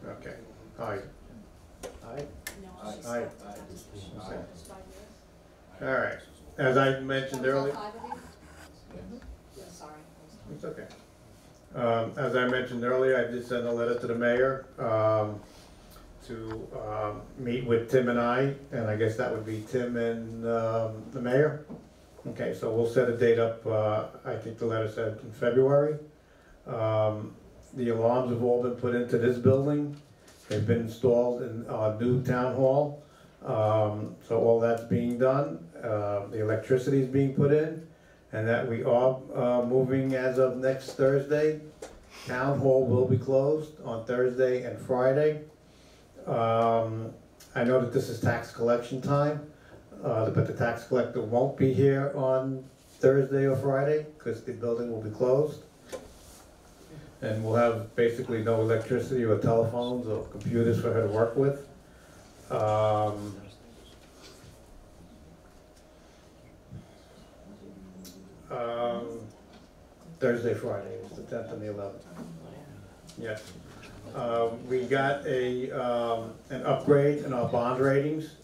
Okay. Aye. Aye. Aye. Okay. All right. As I mentioned earlier. Sorry. It's okay. As I mentioned earlier, I did send a letter to the mayor to meet with Tim and I guess that would be Tim and the mayor. Okay, so we'll set a date up, I think the letter said in February. The alarms have all been put into this building. They've been installed in our new town hall. So all that's being done. The electricity is being put in, and that we are moving as of next Thursday. Town hall will be closed on Thursday and Friday. I know that this is tax collection time, but the tax collector won't be here on Thursday or Friday because the building will be closed. And we'll have basically no electricity or telephones or computers for her to work with. Thursday, Friday, it's the 10th and the 11th. Yes. We got an upgrade in our bond ratings.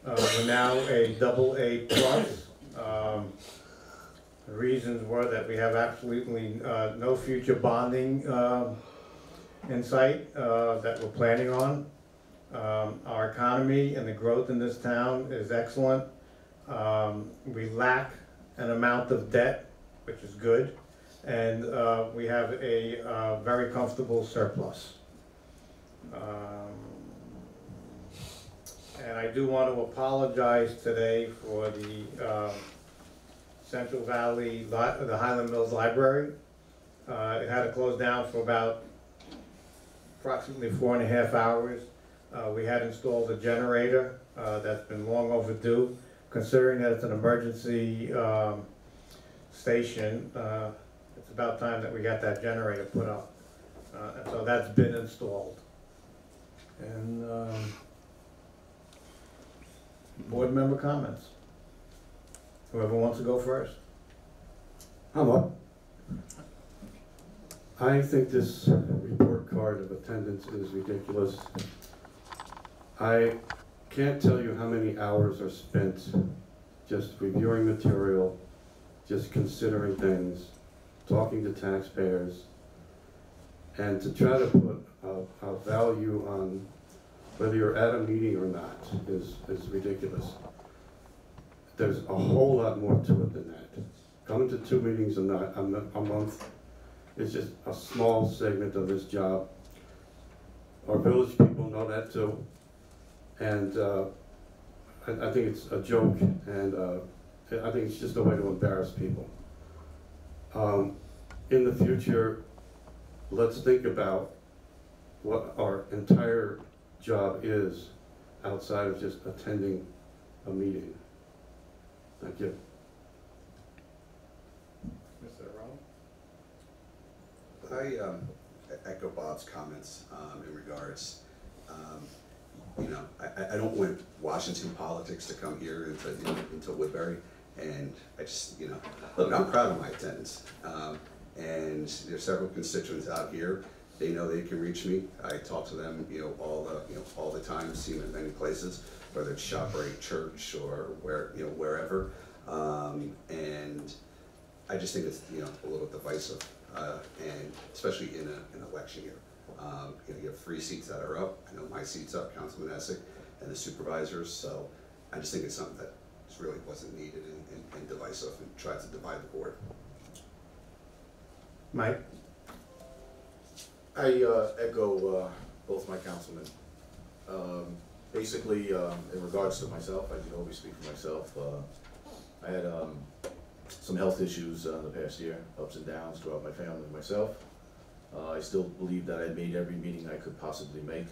We're now a AA+. The reasons were that we have absolutely no future bonding in sight that we're planning on. Our economy and the growth in this town is excellent. We lack an amount of debt, which is good, and we have a very comfortable surplus. And I do want to apologize today for the Central Valley, the Highland Mills Library. It had to close down for about approximately 4.5 hours. We had installed a generator that's been long overdue. Considering that it's an emergency station, it's about time that we got that generator put up. And so that's been installed. And board member comments. Whoever wants to go first. I'm up. I think this report card of attendance is ridiculous. I can't tell you how many hours are spent just reviewing material, just considering things, talking to taxpayers, and to try to put a value on whether you're at a meeting or not is ridiculous. There's a whole lot more to it than that. Coming to 2 meetings a month is just a small segment of this job. Our village people know that too. And I think it's a joke, and I think it's just a way to embarrass people. In the future, let's think about what our entire job is outside of just attending a meeting. Thank you. Mr. Rowe? I echo Bob's comments in regards. You know, I don't want Washington politics to come here into Woodbury, and I just, you know, look, I'm proud of my attendance, and there's several constituents out here. They know they can reach me. I talk to them, all the time, see them in many places, whether it's ShopRite, church, or wherever, and I just think it's a little divisive, and especially in an election year. You have 3 seats that are up. I know my seat's up, Councilman Essick, and the supervisors. So I just think it's something that just really wasn't needed and divisive, and tried to divide the board. Mike? I echo both my councilmen. Basically, in regards to myself, I can always speak for myself. I had some health issues in the past year, ups and downs throughout my family and myself. I still believe that I made every meeting I could possibly make,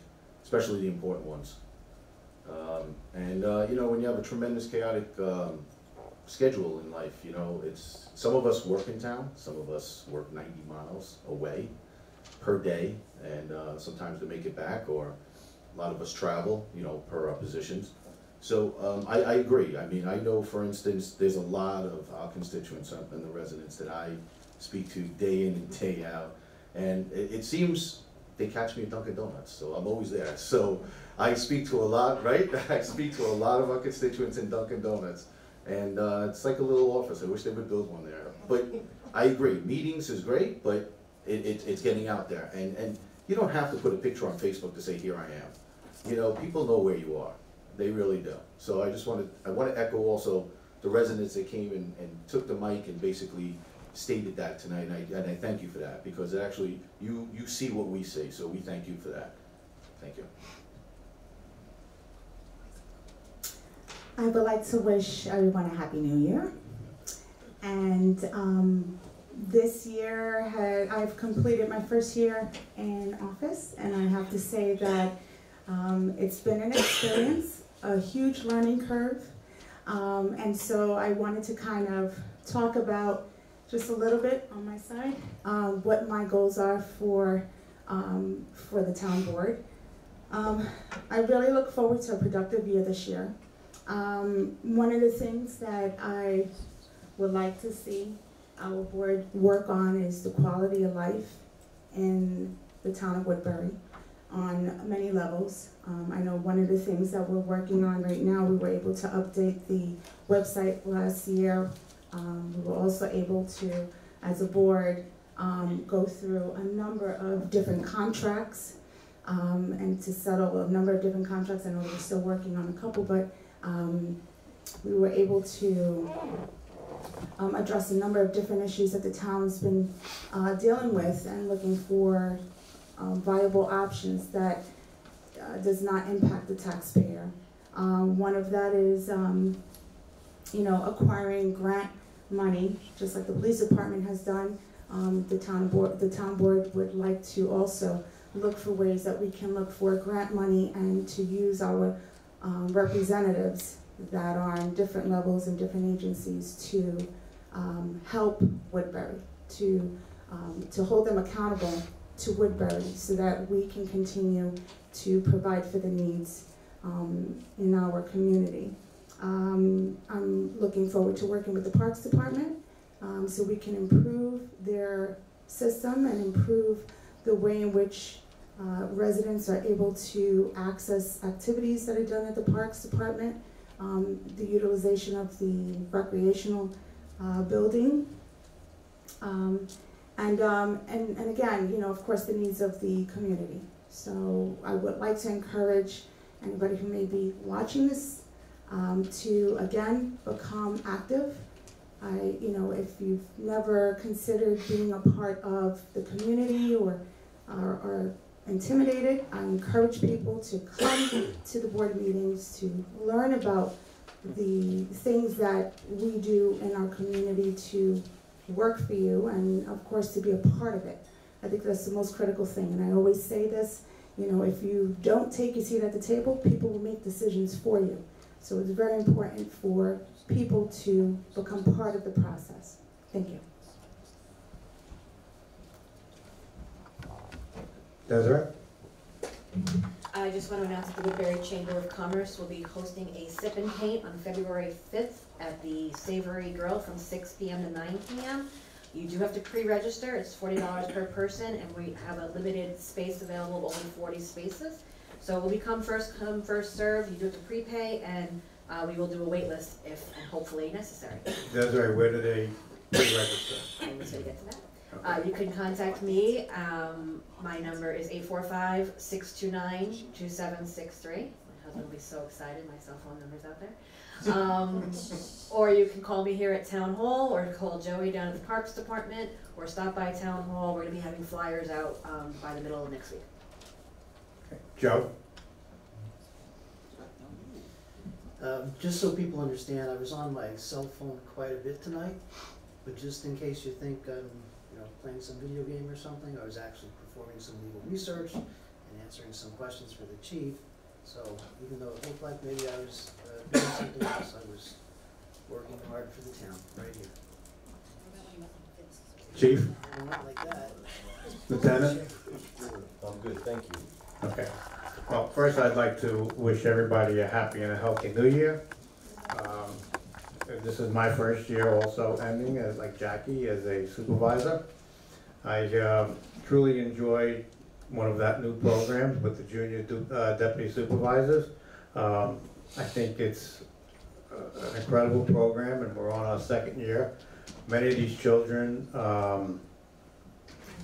especially the important ones. And when you have a tremendous chaotic schedule in life, it's some of us work in town, some of us work 90 miles away per day, and sometimes to make it back, or a lot of us travel, per our positions. So I agree. I mean, I know, for instance, there's a lot of our constituents and the residents that I speak to day in and day out, and it seems they catch me at Dunkin' Donuts, so I'm always there. So I speak to a lot, right? I speak to a lot of our constituents in Dunkin' Donuts, and it's like a little office. I wish they would build one there. But I agree, meetings is great, but it's getting out there, and you don't have to put a picture on Facebook to say, here I am. People know where you are. They really do. So I want to echo also the residents that came and took the mic and basically stated that tonight, and I thank you for that, because actually, you see what we see, so we thank you for that. Thank you. I would like to wish everyone a Happy New Year. And this year, I've completed my first year in office, and I have to say that it's been an experience, a huge learning curve. And so I wanted to kind of talk about just a little bit on my side, what my goals are for the town board. I really look forward to a productive year this year. One of the things that I would like to see our board work on is the quality of life in the town of Woodbury on many levels. I know one of the things that we're working on right now, we were able to update the website last year. We were also able to, as a board, go through a number of different contracts and to settle a number of different contracts. I know we're still working on a couple, but we were able to address a number of different issues that the town's been dealing with and looking for viable options that does not impact the taxpayer. One of that is, acquiring grant money, just like the police department has done. The town board would like to also look for ways that we can look for grant money and to use our representatives that are on different levels and different agencies to help Woodbury, to hold them accountable to Woodbury so that we can continue to provide for the needs in our community. I'm looking forward to working with the Parks Department so we can improve their system and improve the way in which residents are able to access activities that are done at the Parks Department, the utilization of the recreational building, and again, of course, the needs of the community. So I would like to encourage anybody who may be watching this to, again, become active. If you've never considered being a part of the community or intimidated, I encourage people to come to the board meetings to learn about the things that we do in our community to work for you and, of course, to be a part of it. I think that's the most critical thing, and I always say this, if you don't take your seat at the table, people will make decisions for you. So it's very important for people to become part of the process. Thank you. Desiree? I just want to announce that the Woodbury Chamber of Commerce will be hosting a sip and paint on February 5th at the Savory Grill from 6 p.m. to 9 p.m. You do have to pre-register. It's $40 per person, and we have a limited space available, only 40 spaces. So it will be come first serve. You do have to prepay, and we will do a wait list if and hopefully necessary. Desiree, where do they pre-register? I'm just going to get to that. You can contact me. My number is 845-629-2763. My husband will be so excited. My cell phone number's out there. Or you can call me here at Town Hall, or call Joey down at the Parks Department, or stop by Town Hall. We're going to be having flyers out by the middle of next week. Okay. Joe? Just so people understand, I was on my cell phone quite a bit tonight, but just in case you think I'm playing some video game or something, I was actually performing some legal research and answering some questions for the chief. So even though it looked like maybe I was doing something else, I was working hard for the town right here. Chief? Not like that. Lieutenant? I'm good, thank you. Okay. Well, first I'd like to wish everybody a happy and a healthy new year. This is my first year also ending as like Jackie as a supervisor. I truly enjoyed one of that new programs with the junior deputy supervisors. I think it's an incredible program, and we're on our second year. Many of these children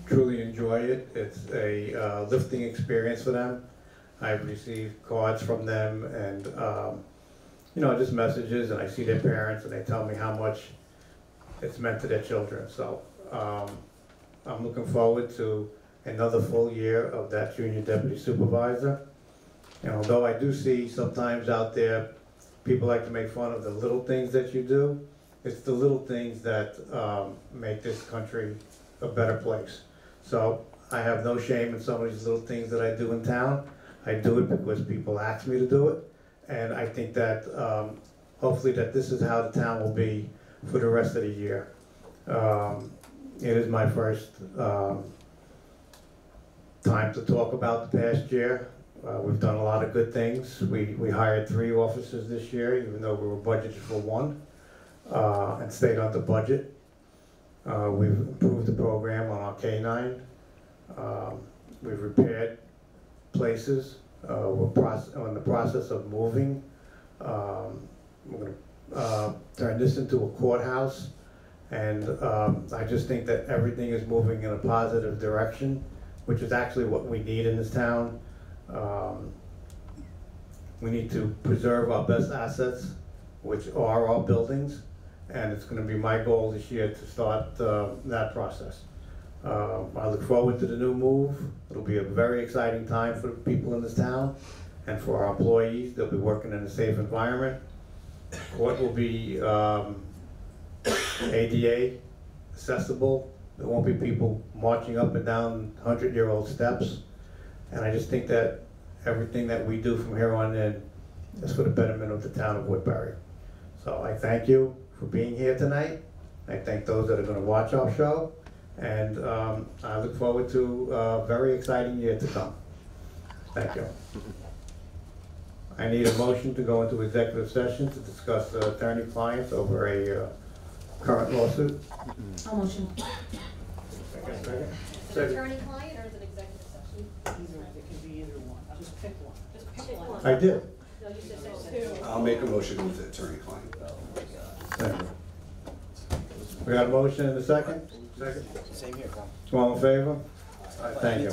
truly enjoy it. It's a lifting experience for them. I've received cards from them and just messages, and I see their parents and they tell me how much it's meant to their children. So I'm looking forward to another full year of that junior deputy supervisor. And although I do see sometimes out there, people like to make fun of the little things that you do, it's the little things that make this country a better place. So I have no shame in some of these little things that I do in town. I do it because people ask me to do it. And I think that hopefully that this is how the town will be for the rest of the year. It is my first time to talk about the past year. We've done a lot of good things. We hired 3 officers this year, even though we were budgeted for 1, and stayed under budget. We've improved the program on our K-9. We've repaired places. We're in the process of moving. We're going to turn this into a courthouse. And I just think that everything is moving in a positive direction, which is actually what we need in this town. We need to preserve our best assets, which are our buildings, and it's going to be my goal this year to start that process. I look forward to the new move. It'll be a very exciting time for the people in this town and for our employees. They'll be working in a safe environment. Court will be ADA accessible. There won't be people marching up and down 100-year-old steps. And I just think that everything that we do from here on in is for the betterment of the town of Woodbury. So I thank you for being here tonight. I thank those that are going to watch our show. And I look forward to a very exciting year to come. Thank you. I need a motion to go into executive session to discuss attorney-clients over a current lawsuit. I'll motion. Second. Is it attorney-client or is it executive session? Either, it can be either one, just pick one. Just pick one. I did. No, you said there's 2. I'll make a motion with the attorney-client. Thank you. We got a motion and a second? Second. Same here, Tom. All in favor? Thank you.